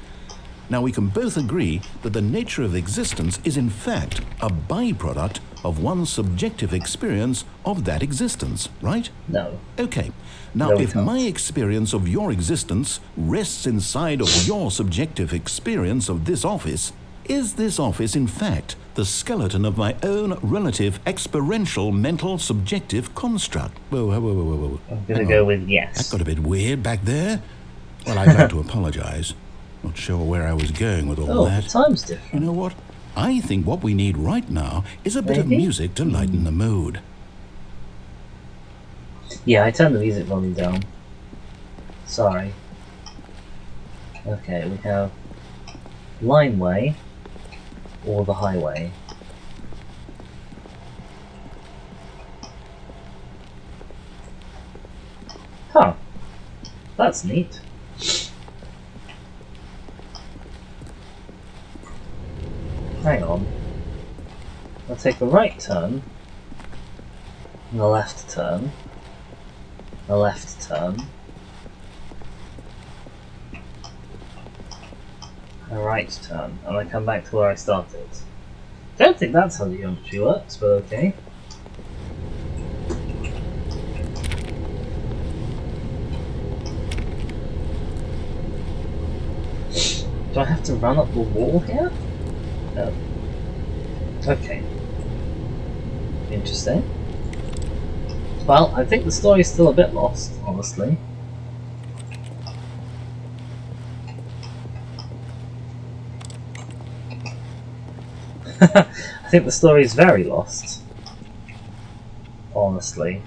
Speaker 2: Now, we can both agree that the nature of existence is in fact a byproduct of one's subjective experience of that existence, right?
Speaker 1: No.
Speaker 2: Okay. Now,
Speaker 1: No, we
Speaker 2: if
Speaker 1: can't.
Speaker 2: my experience of your existence rests inside of your subjective experience of this office, Is this office, in fact, the skeleton of my own relative experiential mental subjective construct? Whoa.
Speaker 1: I'm gonna go with yes.
Speaker 2: That got a bit weird back there. Well, I'd like to apologize. Not sure where I was going with all that.
Speaker 1: The time's different.
Speaker 2: You know what? I think what we need right now is a bit of music to lighten the mood.
Speaker 1: Yeah, I turned the music volume down. Sorry. Okay, we have Lineway or the Highway. Huh. That's neat. Hang on. I'll take a right turn, and a left turn, a left turn, a right turn, and I come back to where I started. Don't think that's how the geometry works, but okay. Do I have to run up the wall here? No. Okay. Interesting. Well, I think the story's still a bit lost, honestly. I think the story's very lost. Honestly.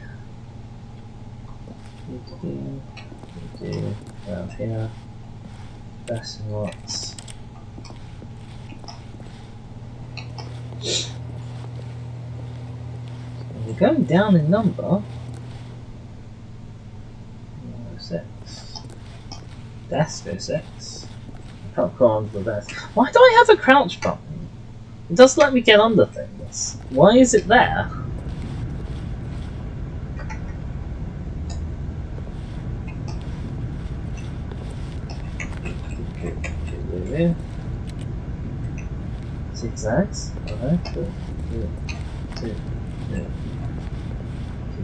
Speaker 1: Down here. Best and lots. We're going down in number. 6. Desk 06. I can't go onto the desk. Why do I have a crouch button? It doesn't let me get under things. Why is it there? Zigzags.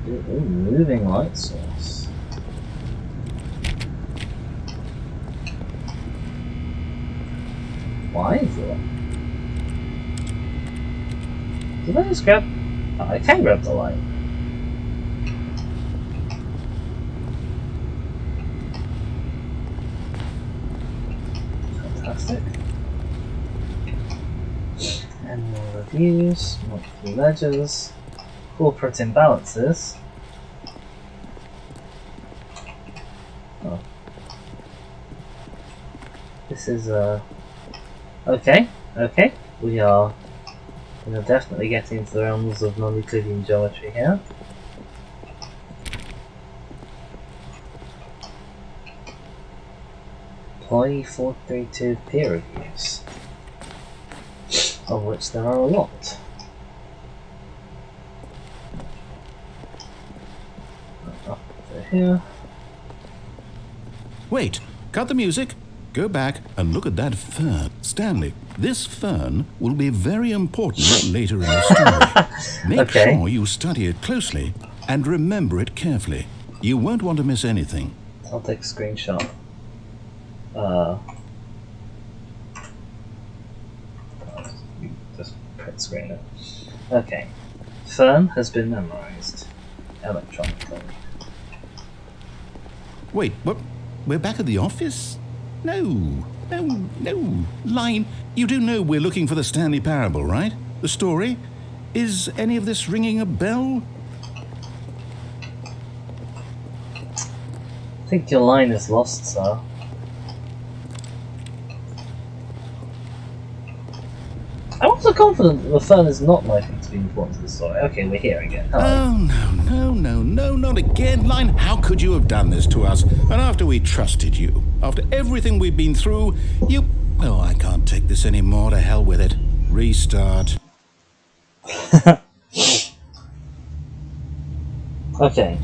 Speaker 1: Ooh, moving light source. Why is it? Did I just grab? Oh, I can grab the light. Fantastic. Annual reviews, monthly ledgers, corporate imbalances. Oh. This is okay. We are definitely getting into the realms of non-Euclidean geometry here. Employee 432 peer reviews, of which there are a lot. Up to here.
Speaker 2: Wait, cut the music. Go back and look at that fern. Stanley, this fern will be very important later in the story. Make sure you study it closely and remember it carefully. You won't want to miss anything.
Speaker 1: I'll take a screenshot. Just print screen it. Okay. Fern has been memorized electronically.
Speaker 2: Wait, what? We're back at the office? No. Line, you do know we're looking for the Stanley Parable, right? The story? Is any of this ringing a bell?
Speaker 1: I think your line is lost, sir. I'm also confident that the fern is not likely to be important to the story. Okay, we're here again. Hello.
Speaker 2: Oh, no, not again. Line, how could you have done this to us? And after we trusted you, after everything we've been through, you... Oh, I can't take this anymore. To hell with it. Restart.
Speaker 1: Okay.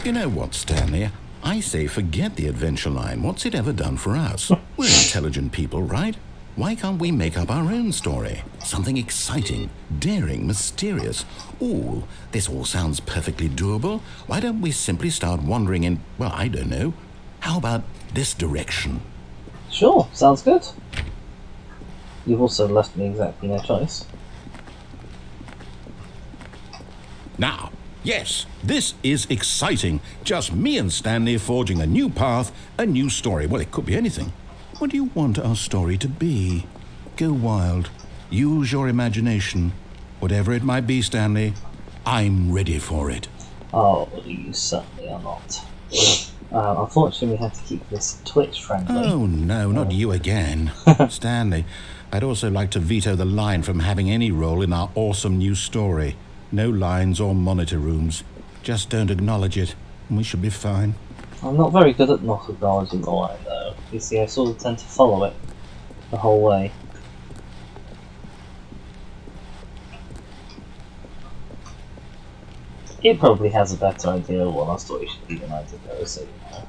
Speaker 2: You know what, Stanley? I say forget the adventure line. What's it ever done for us? We're intelligent people, right? Why can't we make up our own story? Something exciting, daring, mysterious. Ooh, this all sounds perfectly doable. Why don't we simply start wandering in, well, I don't know. How about this direction?
Speaker 1: Sure, sounds good. You've also left me exactly no choice.
Speaker 2: Now, yes, this is exciting. Just me and Stanley forging a new path, a new story. Well, it could be anything. What do you want our story to be? Go wild. Use your imagination. Whatever it might be, Stanley, I'm ready for it.
Speaker 1: Oh, you certainly are not. Unfortunately, we have to keep this Twitch friendly.
Speaker 2: Oh, no, not you again. Stanley, I'd also like to veto the line from having any role in our awesome new story. No lines or monitor rooms. Just don't acknowledge it, and we should be fine.
Speaker 1: I'm not very good at not acknowledging the line, though. You see, I sort of tend to follow it the whole way. It probably has a better idea of what our story should be than I do, though, so you know.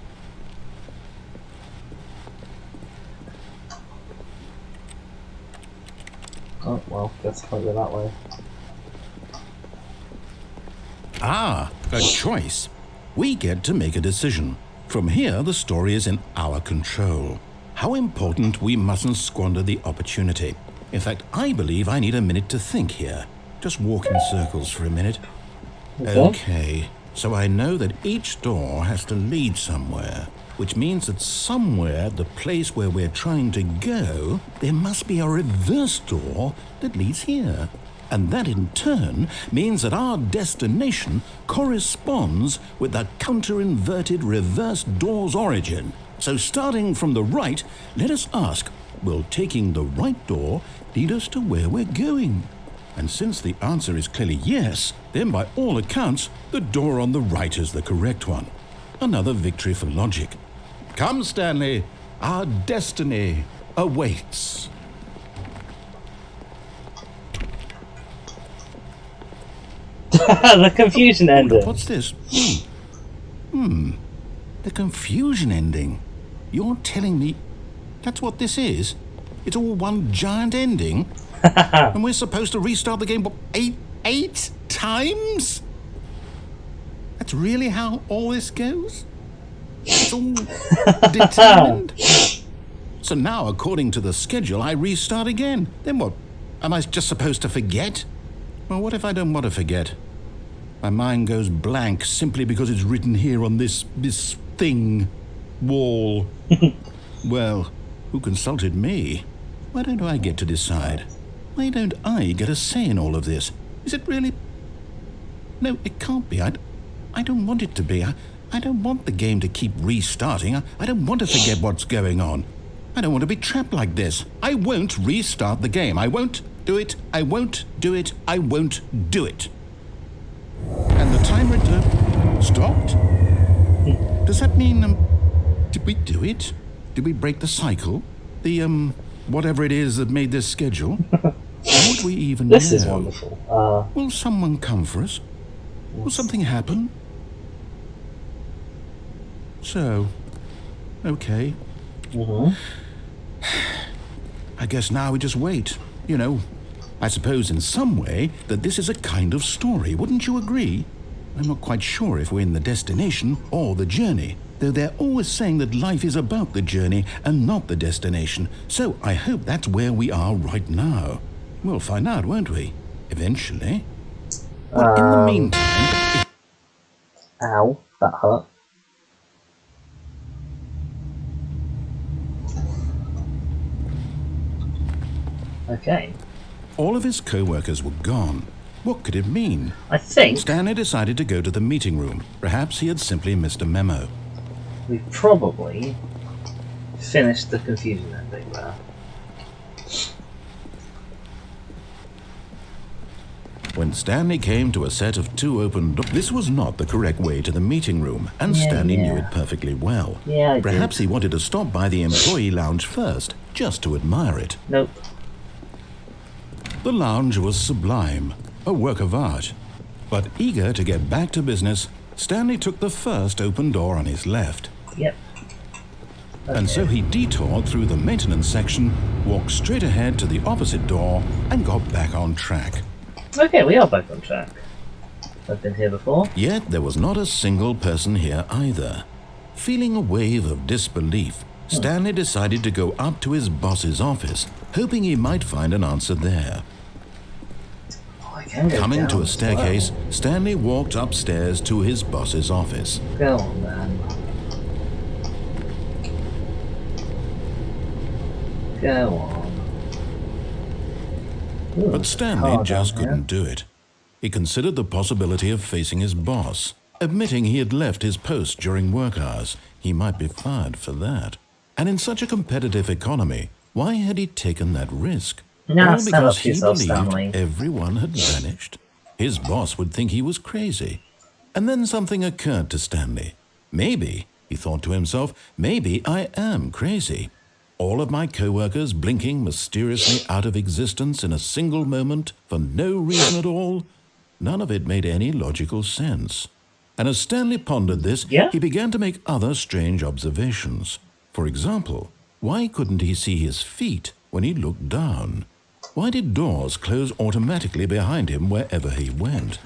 Speaker 1: Oh, well, guess I'll go that way.
Speaker 2: Ah, a choice. We get to make a decision. From here, the story is in our control. How important we mustn't squander the opportunity. In fact, I believe I need a minute to think here. Just walk in circles for a minute. Okay, so I know that each door has to lead somewhere, which means that somewhere, the place where we're trying to go, there must be a reverse door that leads here. And that in turn means that our destination corresponds with the counter-inverted reverse door's origin. So starting from the right, let us ask, will taking the right door lead us to where we're going? And since the answer is clearly yes, then by all accounts, the door on the right is the correct one. Another victory for logic. Come, Stanley, our destiny awaits.
Speaker 1: The confusion ending.
Speaker 2: What's this? The confusion ending. You're telling me that's what this is? It's all one giant ending? And we're supposed to restart the game, what, eight times? That's really how all this goes? It's all determined? So now, according to the schedule, I restart again. Then what? Am I just supposed to forget? Well, what if I don't want to forget? My mind goes blank simply because it's written here on this thing, wall. Well, who consulted me? Why don't I get to decide? Why don't I get a say in all of this? Is it really? No, it can't be. I don't want it to be. I don't want the game to keep restarting. I don't want to forget what's going on. I don't want to be trapped like this. I won't restart the game. I won't do it. I won't do it. I won't do it. And the timer stopped? Does that mean, did we do it? Did we break the cycle? The, whatever it is that made this schedule? How would we even
Speaker 1: This
Speaker 2: know?
Speaker 1: is wonderful.
Speaker 2: Will someone come for us? Will something happen? So, okay. I guess now we just wait. You know, I suppose in some way that this is a kind of story, wouldn't you agree? I'm not quite sure if we're in the destination or the journey, though they're always saying that life is about the journey and not the destination, so I hope that's where we are right now. We'll find out, won't we? Eventually. But in the meantime...
Speaker 1: Ow, that hurt. Okay.
Speaker 2: All of his co-workers were gone. What could it mean?
Speaker 1: I think
Speaker 2: Stanley decided to go to the meeting room. Perhaps he had simply missed a memo.
Speaker 1: we probably finished the confusion ending there.
Speaker 2: When Stanley came to a set of two open doors, this was not the correct way to the meeting room, and Stanley knew it perfectly well.
Speaker 1: Yeah, I
Speaker 2: Perhaps
Speaker 1: did.
Speaker 2: he wanted to stop by the employee lounge first, just to admire it.
Speaker 1: Nope.
Speaker 2: The lounge was sublime, a work of art. But eager to get back to business, Stanley took the first open door on his left.
Speaker 1: Yep.
Speaker 2: And so he detoured through the maintenance section, walked straight ahead to the opposite door, and got back on track.
Speaker 1: Okay, we are back on track. I've been here before.
Speaker 2: Yet there was not a single person here either. Feeling a wave of disbelief, Stanley decided to go up to his boss's office, hoping he might find an answer there.
Speaker 1: Oh, I can go
Speaker 2: Coming
Speaker 1: down
Speaker 2: to a
Speaker 1: as
Speaker 2: staircase,
Speaker 1: well.
Speaker 2: Stanley walked upstairs to his boss's office.
Speaker 1: Go on, then. Go on. Ooh,
Speaker 2: But
Speaker 1: it's
Speaker 2: Stanley
Speaker 1: hard
Speaker 2: just
Speaker 1: down here.
Speaker 2: couldn't do it. He considered the possibility of facing his boss, admitting he had left his post during work hours. He might be fired for that. And in such a competitive economy, why had he taken that risk?
Speaker 1: Nah,
Speaker 2: All
Speaker 1: stand up
Speaker 2: because
Speaker 1: for
Speaker 2: he
Speaker 1: yourself,
Speaker 2: believed
Speaker 1: Stanley.
Speaker 2: everyone had vanished. His boss would think he was crazy. And then something occurred to Stanley. Maybe, he thought to himself, maybe I am crazy. All of my co-workers blinking mysteriously out of existence in a single moment for no reason at all. None of it made any logical sense. And as Stanley pondered this,
Speaker 1: Yeah?
Speaker 2: he began to make other strange observations. For example, why couldn't he see his feet when he looked down? Why did doors close automatically behind him wherever he went?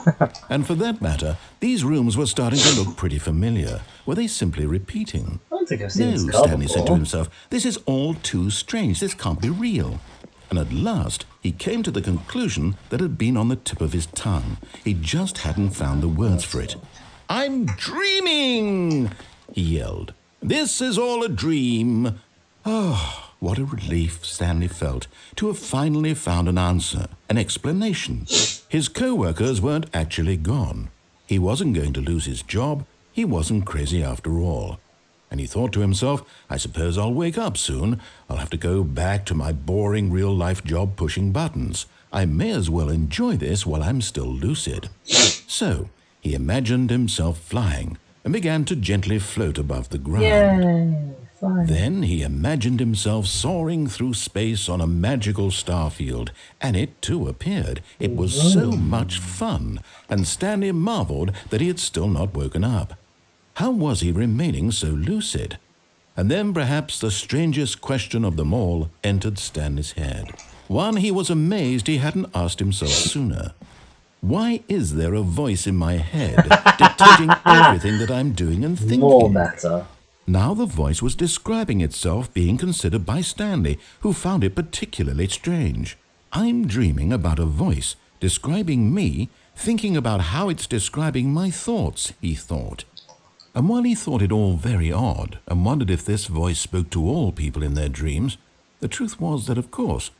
Speaker 2: And for that matter, these rooms were starting to look pretty familiar. Were they simply repeating?
Speaker 1: I don't think I've seen this
Speaker 2: No,
Speaker 1: car
Speaker 2: Stanley said to
Speaker 1: before.
Speaker 2: himself, this is all too strange. This can't be real. And at last, he came to the conclusion that had been on the tip of his tongue. He just hadn't found the words for it. I'm dreaming, he yelled. This is all a dream. Oh, what a relief Stanley felt to have finally found an answer, an explanation. His co-workers weren't actually gone. He wasn't going to lose his job. He wasn't crazy after all. And he thought to himself, I suppose I'll wake up soon. I'll have to go back to my boring real-life job pushing buttons. I may as well enjoy this while I'm still lucid. So he imagined himself flying and began to gently float above the ground.
Speaker 1: Yay, fine.
Speaker 2: Then he imagined himself soaring through space on a magical starfield, and it too appeared. It was so much fun, and Stanley marveled that he had still not woken up. How was he remaining so lucid? And then perhaps the strangest question of them all entered Stanley's head. One he was amazed he hadn't asked himself sooner. Why is there a voice in my head dictating everything that I'm doing and thinking?
Speaker 1: More meta.
Speaker 2: Now the voice was describing itself being considered by Stanley, who found it particularly strange. I'm dreaming about a voice describing me, thinking about how it's describing my thoughts, he thought. And while he thought it all very odd and wondered if this voice spoke to all people in their dreams, the truth was that, of course,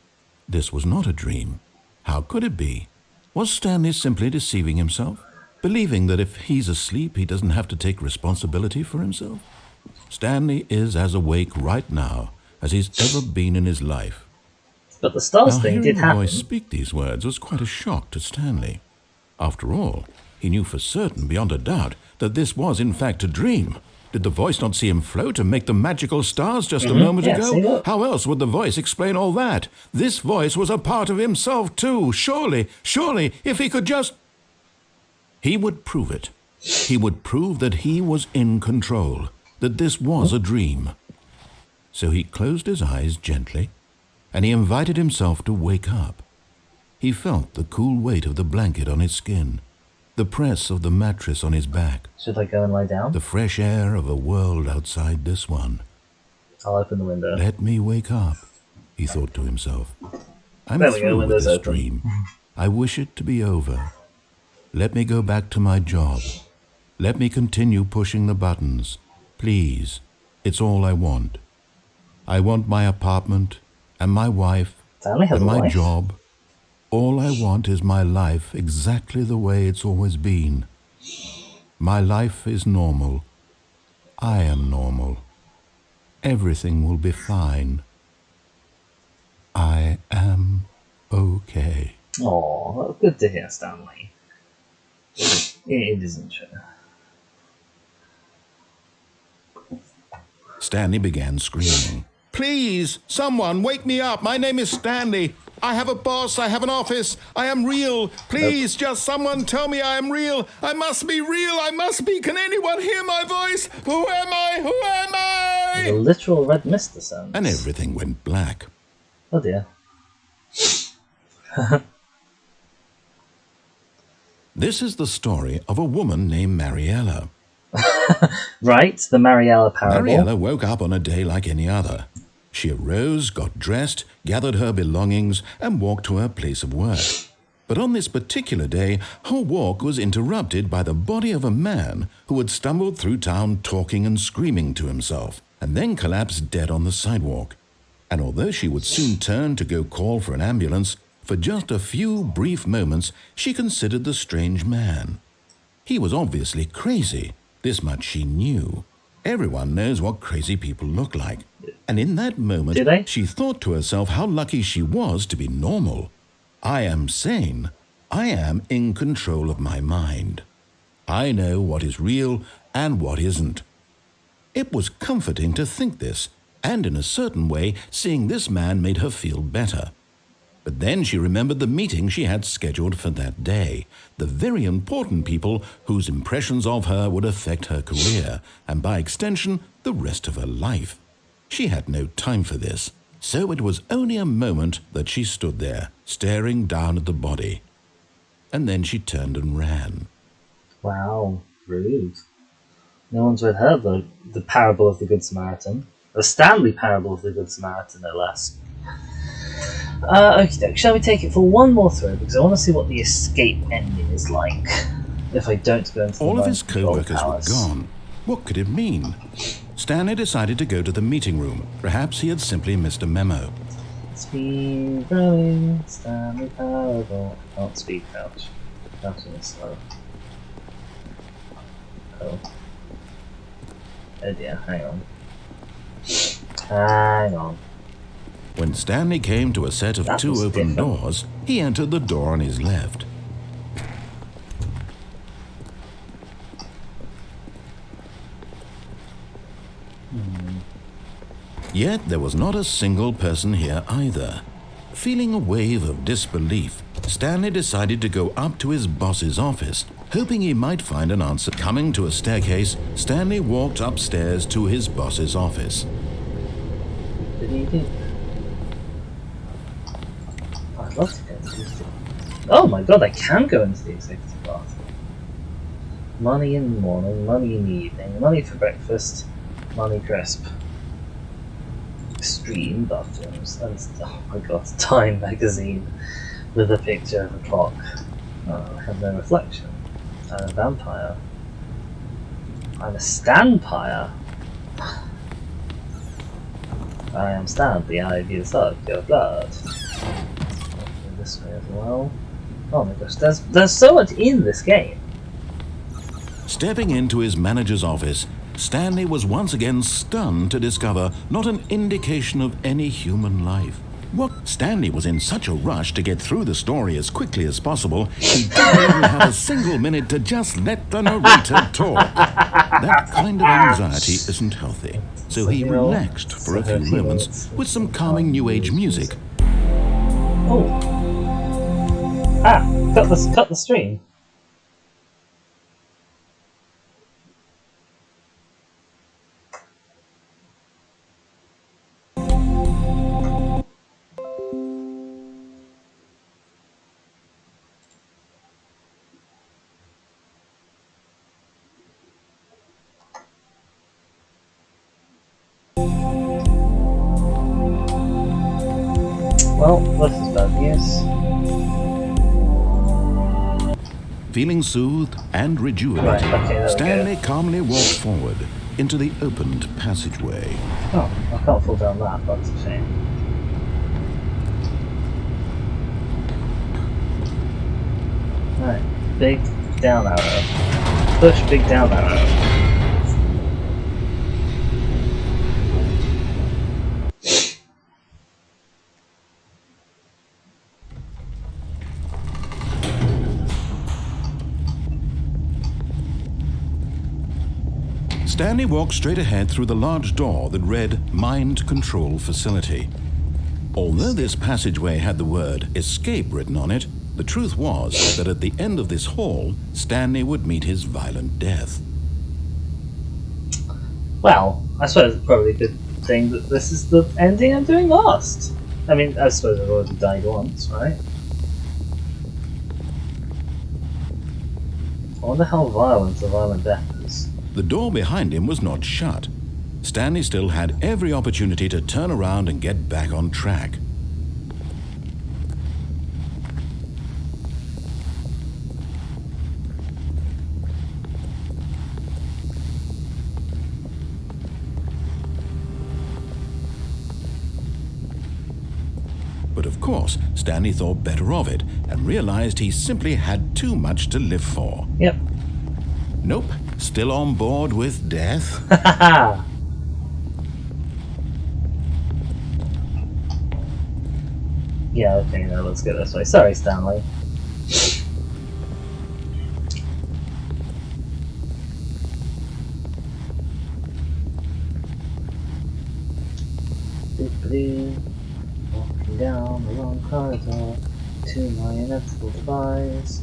Speaker 2: this was not a dream. How could it be? Was Stanley simply deceiving himself, believing that if he's asleep he doesn't have to take responsibility for himself? Stanley is as awake right now as he's ever been in his life.
Speaker 1: But the stars
Speaker 2: Now,
Speaker 1: thing
Speaker 2: hearing
Speaker 1: did
Speaker 2: the
Speaker 1: happen.
Speaker 2: voice speak these words was quite a shock to Stanley. After all, he knew for certain, beyond a doubt, that this was in fact a dream. Did the voice not see him float and make the magical stars just a moment
Speaker 1: Yeah, see,
Speaker 2: ago?
Speaker 1: look.
Speaker 2: How else would the voice explain all that? This voice was a part of himself too. Surely, if he could just... He would prove it. He would prove that he was in control, that this was a dream. So he closed his eyes gently, and he invited himself to wake up. He felt the cool weight of the blanket on his skin, the press of the mattress on his back,
Speaker 1: Should I go and lie down?
Speaker 2: the fresh air of a world outside this one.
Speaker 1: I'll open the window.
Speaker 2: Let me wake up, he thought to himself. I'm
Speaker 1: There we go,
Speaker 2: through with
Speaker 1: window's
Speaker 2: this
Speaker 1: open.
Speaker 2: dream. I wish it to be over. Let me go back to my job. Let me continue pushing the buttons. Please, it's all I want. I want my apartment and my wife
Speaker 1: Stanley has
Speaker 2: and
Speaker 1: a
Speaker 2: my
Speaker 1: wife.
Speaker 2: job. All I want is my life exactly the way it's always been. My life is normal. I am normal. Everything will be fine. I am okay.
Speaker 1: Oh, good to hear, Stanley. It isn't true.
Speaker 2: Stanley began screaming. Please, someone, wake me up. My name is Stanley. I have a boss. I have an office. I am real. Please, just someone tell me I am real. I must be real. I must be. Can anyone hear my voice? Who am I? Who am
Speaker 1: The
Speaker 2: I?
Speaker 1: literal red mist descends.
Speaker 2: And everything went black.
Speaker 1: Oh dear.
Speaker 2: This is the story of a woman named Mariella.
Speaker 1: Right, the Mariella Parable.
Speaker 2: Mariella woke up on a day like any other. She arose, got dressed, gathered her belongings, and walked to her place of work. But on this particular day, her walk was interrupted by the body of a man who had stumbled through town talking and screaming to himself, and then collapsed dead on the sidewalk. And although she would soon turn to go call for an ambulance, for just a few brief moments she considered the strange man. He was obviously crazy, this much she knew. Everyone knows what crazy people look like. And in that moment, she thought to herself how lucky she was to be normal. I am sane. I am in control of my mind. I know what is real and what isn't. It was comforting to think this, and in a certain way, seeing this man made her feel better. But then she remembered the meeting she had scheduled for that day, the very important people whose impressions of her would affect her career, and by extension, the rest of her life. She had no time for this, so it was only a moment that she stood there, staring down at the body. And then she turned and ran.
Speaker 1: Wow, rude. No one's read her the Parable of the Good Samaritan. The Stanley Parable of the Good Samaritan, no less. Okie doke, shall we take it for one more throw? Because I want to see what the escape ending is like. If I don't go into the
Speaker 2: all of his co-workers were gone. What could it mean? Stanley decided to go to the meeting room. Perhaps he had simply missed a memo.
Speaker 1: Speed running, Stanley Parable. Can't speed crouch. Crouching is slow. Oh. Oh dear, hang on. Hang on.
Speaker 2: When Stanley came to a set of two open doors, he entered the door on his left. Yet there was not a single person here either. Feeling a wave of disbelief, Stanley decided to go up to his boss's office, hoping he might find an answer. Coming to a staircase, Stanley walked upstairs to his boss's office.
Speaker 1: What did he do? I'd love to go into the... Oh my god, I can go into the executive bathroom. Money in the morning, money in the evening, money for breakfast, money crisp. Extreme bathrooms, and oh my god, Time magazine with a picture of a clock. Oh, I have no reflection. I'm a vampire. I'm a Stanpire. I am Stan, the eye of you suck your blood. This way as well. Oh my gosh, there's so much in this game.
Speaker 2: Stepping into his manager's office, Stanley was once again stunned to discover not an indication of any human life. What? Stanley was in such a rush to get through the story as quickly as possible, he didn't even have a single minute to just let the narrator talk. That kind of anxiety isn't healthy, so he relaxed for a few moments with some calming new age music.
Speaker 1: Oh. Cut the stream. Well, this is bad news.
Speaker 2: Feeling soothed and rejuvenated, Stanley calmly walked forward into the opened passageway.
Speaker 1: Oh, I can't fall down that, that's a shame. Right, big down arrow. Push big down arrow.
Speaker 2: Stanley walked straight ahead through the large door that read Mind Control Facility. Although this passageway had the word escape written on it, the truth was that at the end of this hall, Stanley would meet his violent death.
Speaker 1: Well, I suppose it's probably a good thing that this is the ending I'm doing last. I mean, I suppose I've already died once, right? I wonder how violent a violent death is.
Speaker 2: The door behind him was not shut. Stanley still had every opportunity to turn around and get back on track. But of course, Stanley thought better of it and realized he simply had too much to live for.
Speaker 1: Yep.
Speaker 2: Nope, still on board with death.
Speaker 1: Yeah, okay, now let's go this way. Sorry, Stanley. Walking down the long corridor to my inevitable demise.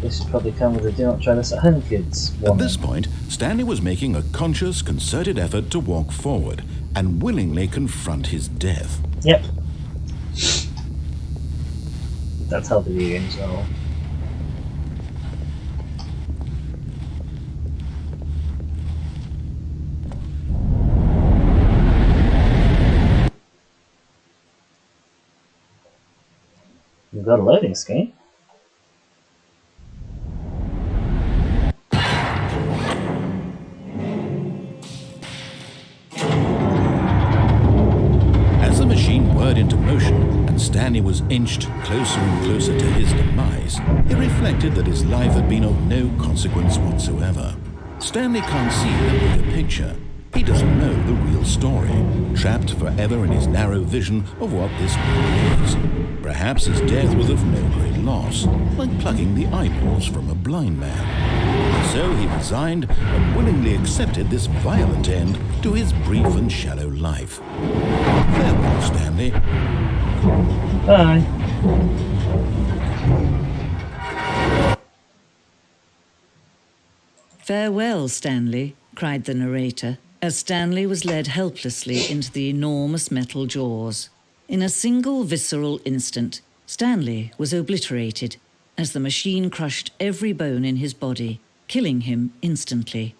Speaker 1: This should probably come with a "Do not try this at home, kids" warning.
Speaker 2: At this point, Stanley was making a conscious, concerted effort to walk forward and willingly confront his death.
Speaker 1: Yep. That's how video games roll. We've got a loading screen.
Speaker 2: As the machine whirred into motion and Stanley was inched closer and closer to his demise, he reflected that his life had been of no consequence whatsoever. Stanley can't see the bigger picture. He doesn't know the real story, trapped forever in his narrow vision of what this world is. Perhaps his death was of no great loss, like plucking the eyeballs from a blind man. So he resigned and willingly accepted this violent end to his brief and shallow life. Farewell, Stanley.
Speaker 1: Bye.
Speaker 3: "Farewell, Stanley," cried the narrator, as Stanley was led helplessly into the enormous metal jaws. In a single visceral instant, Stanley was obliterated as the machine crushed every bone in his body, killing him instantly.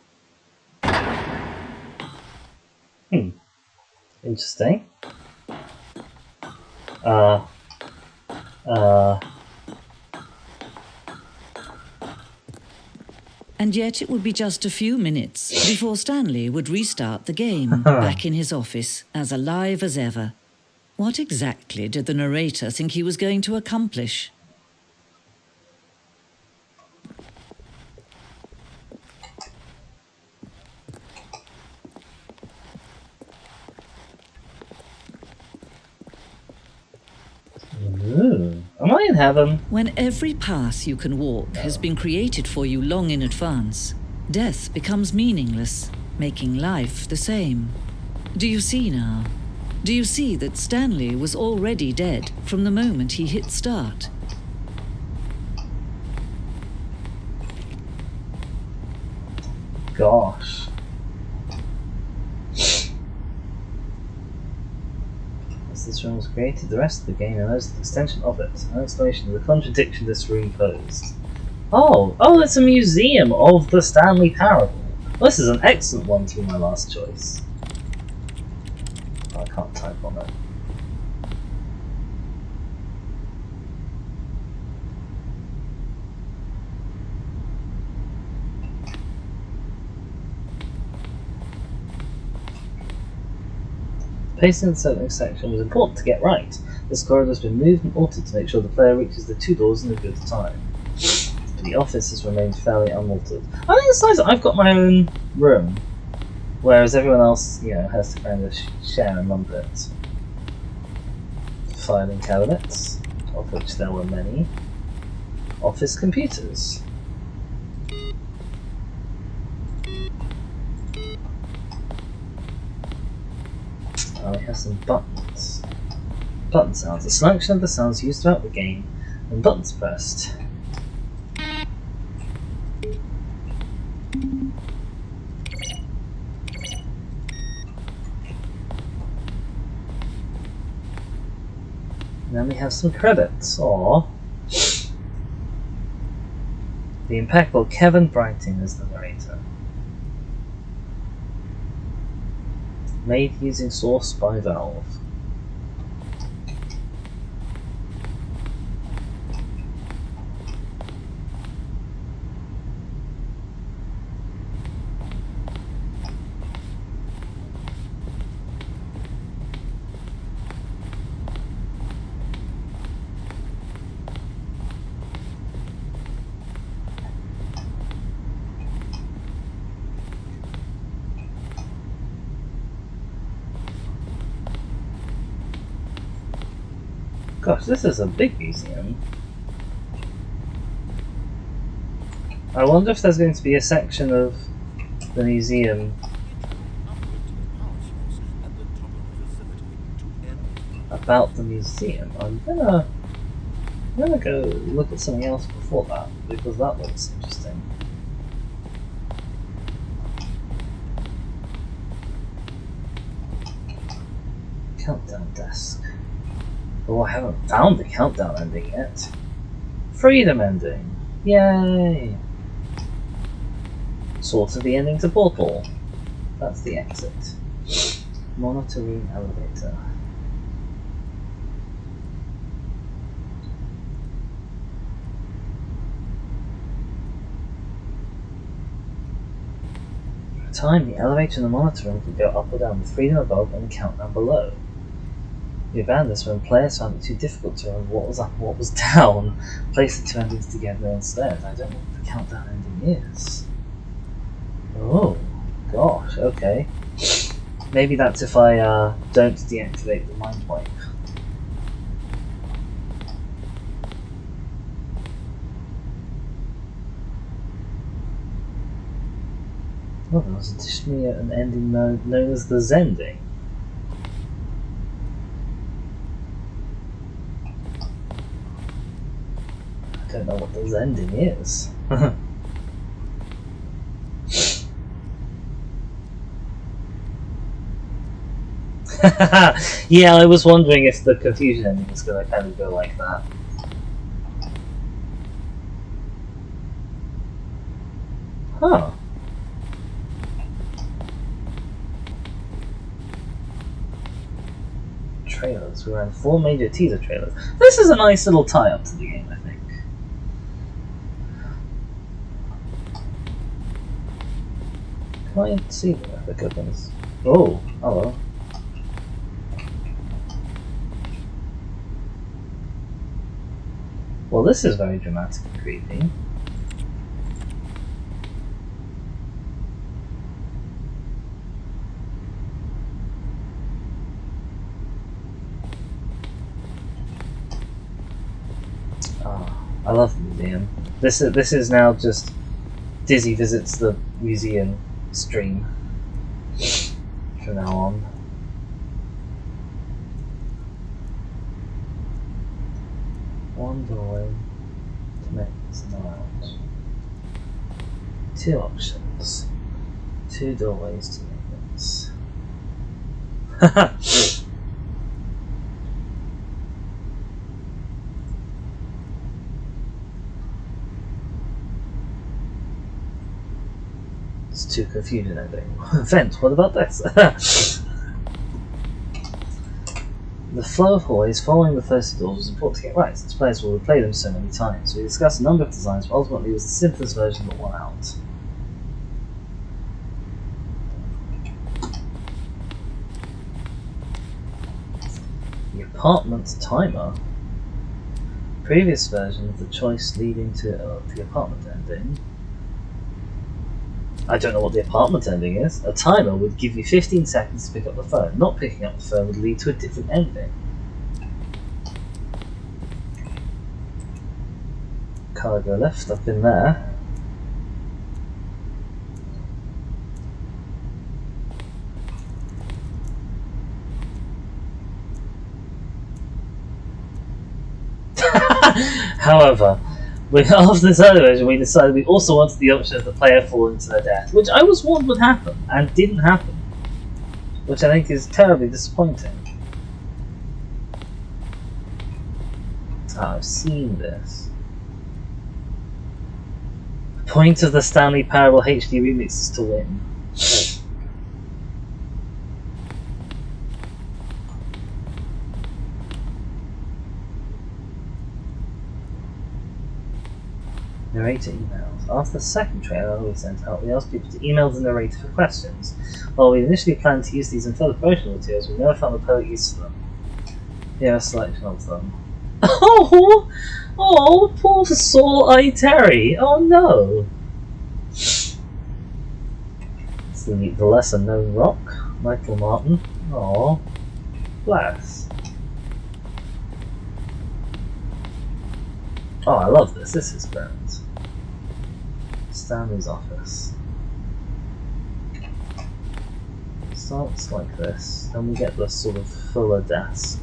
Speaker 1: Interesting.
Speaker 3: And yet it would be just a few minutes before Stanley would restart the game, back in his office, as alive as ever. What exactly did the narrator think he was going to accomplish?
Speaker 1: Ooh, am I in heaven?
Speaker 3: When every path you can walk has been created for you long in advance, death becomes meaningless, making life the same. Do you see now? Do you see that Stanley was already dead from the moment he hit start?
Speaker 1: Gosh. As this room was created, the rest of the game knows the extension of it, an explanation of the contradiction this room posed. Oh, it's a museum of the Stanley Parable. Well, this is an excellent one to be my last choice. I can't type on it. Pacing the certain section was important to get right. This corridor has been moved and altered to make sure the player reaches the two doors in a good time. But the office has remained fairly unaltered. I think it's nice that I've got my own room, whereas everyone else, has to kind of share among it. Filing cabinets, of which there were many. Office computers. We have some buttons. Button sounds. A selection of the sounds used throughout the game when buttons pressed. Then we have some credits, or the impeccable Kevin Brighting as the narrator. Made using source by Valve. Gosh, this is a big museum. I wonder if there's going to be a section of the museum about the museum. I'm gonna go look at something else before that, because that looks interesting. Countdown desk. Oh, I haven't found the countdown ending yet. Freedom ending. Yay! Sort of the ending to Portal. That's the exit. Monitor room elevator. For a time, the elevator and the monitor room could go up or down with freedom above and the countdown below. We abandoned this when players found it too difficult to remember what was up and what was down. Placed the two endings together instead. I don't know what the countdown ending is. Oh, gosh, okay. Maybe that's if I don't deactivate the mind wipe. Oh, there was additionally an ending known as the Zending. I don't know what the Zending is. Yeah, I was wondering if the confusion ending was going to kind of go like that. Huh. Trailers. We ran 4 major teaser trailers. This is a nice little tie-up to the game, I think. Can I see the goodness? Oh, hello. Well, this is very dramatic and creepy. Oh, I love the museum. This is now just Dizzy visits the museum stream from now on. One doorway to make this in the lounge. 2 options. 2 doorways to make this. It's too confusing ending. Vent, what about this? The flow of hallways following the first doors was important to get right, since players will replay them so many times. We discussed a number of designs, but ultimately it was the simplest version that won out. The apartment timer. Previous version of the choice leading to the apartment ending. I don't know what the apartment ending is. A timer would give you 15 seconds to pick up the phone. Not picking up the phone would lead to a different ending. Cargo lift, I've been there. However, after this early version, we decided we also wanted the option of the player falling to their death, which I was warned would happen, and didn't happen. Which I think is terribly disappointing. I've seen this. The point of the Stanley Parable HD remix is to win. Narrator emails. After the second trailer we sent out, we asked people to email the narrator for questions. While we initially planned to use these in further promotional materials, we never found the perfect use for them. Here are a selection of them. Oh! Oh, poor Saul I. Terry! Oh no! It's the lesser known rock, Michael Martin. Oh, bless. Oh, I love this. This is great. Stanley's office. Starts like this, then we get this sort of fuller desk.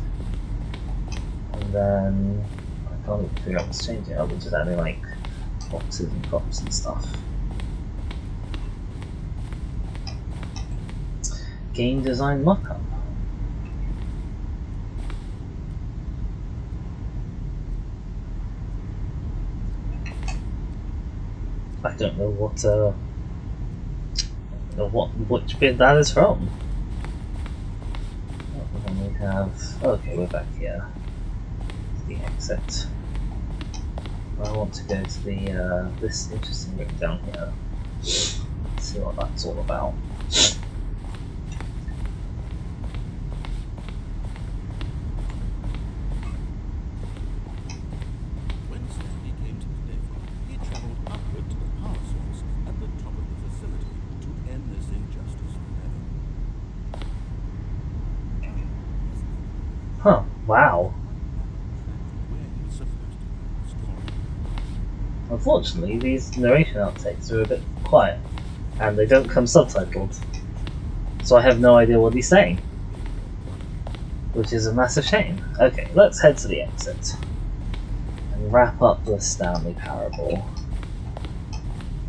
Speaker 1: And then I can't even figure out what's changing. I'll be just adding like boxes and props and stuff. Game design mockup. I don't know which bit that is from. And then we have, okay, we're back here. The exit. I want to go to the this interesting room down here. See what that's all about.
Speaker 2: When Stanley came to the level, he travelled upward to the power source at the top of the facility to end this injustice forever.
Speaker 1: Huh, wow.
Speaker 2: Where he's supposed to go the story.
Speaker 1: Unfortunately, these narration outtakes are a bit quiet, and they don't come subtitled, so I have no idea what he's saying, which is a massive shame. Okay, let's head to the exit and wrap up the Stanley Parable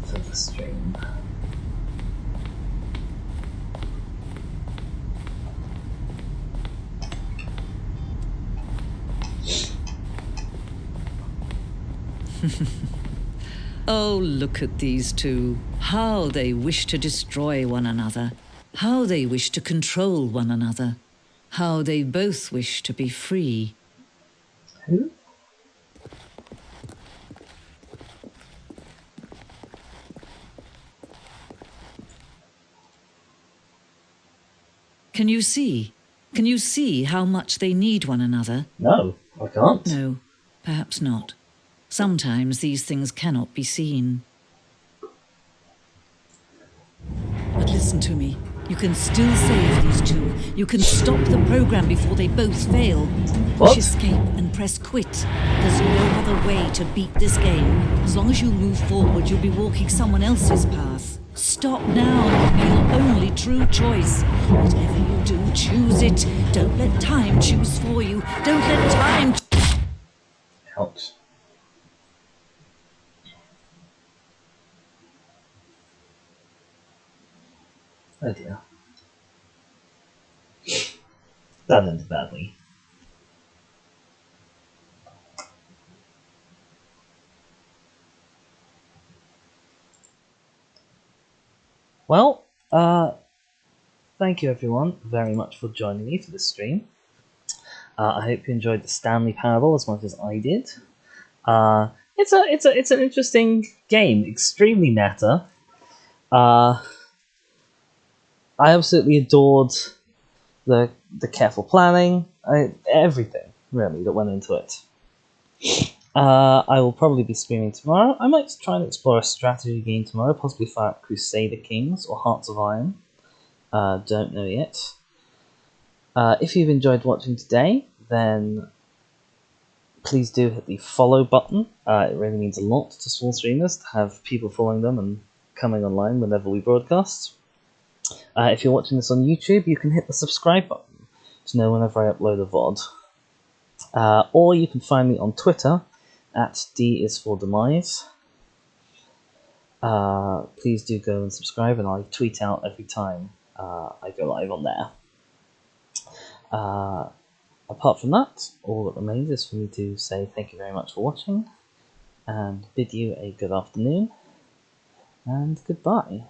Speaker 1: for the stream.
Speaker 3: Oh, look at these two. How they wish to destroy one another. How they wish to control one another. How they both wish to be free.
Speaker 1: Who?
Speaker 3: Can you see? Can you see how much they need one another?
Speaker 1: No, I can't.
Speaker 3: No, perhaps not. Sometimes these things cannot be seen. But listen to me. You can still save these two. You can stop the program before they both fail.
Speaker 1: What?
Speaker 3: Push escape and press quit. There's no other way to beat this game. As long as you move forward, you'll be walking someone else's path. Stop now. It'll be your only true choice. Whatever you do, choose it. Don't let time choose for you. Don't let time...
Speaker 1: Ouch. Oh dear. That ended badly. Well, thank you everyone very much for joining me for this stream. I hope you enjoyed the Stanley Parable as much as I did. It's an interesting game, extremely meta. I absolutely adored the careful planning, everything really that went into it. I will probably be streaming tomorrow. I might try and explore a strategy game tomorrow, possibly fire up Crusader Kings or Hearts of Iron. Don't know yet. If you've enjoyed watching today, then please do hit the follow button. It really means a lot to small streamers to have people following them and coming online whenever we broadcast. If you're watching this on YouTube, you can hit the subscribe button to know whenever I upload a VOD. Or you can find me on Twitter at D4Demise. Please do go and subscribe, and I tweet out every time I go live on there. Apart from that, all that remains is for me to say thank you very much for watching, and bid you a good afternoon, and goodbye.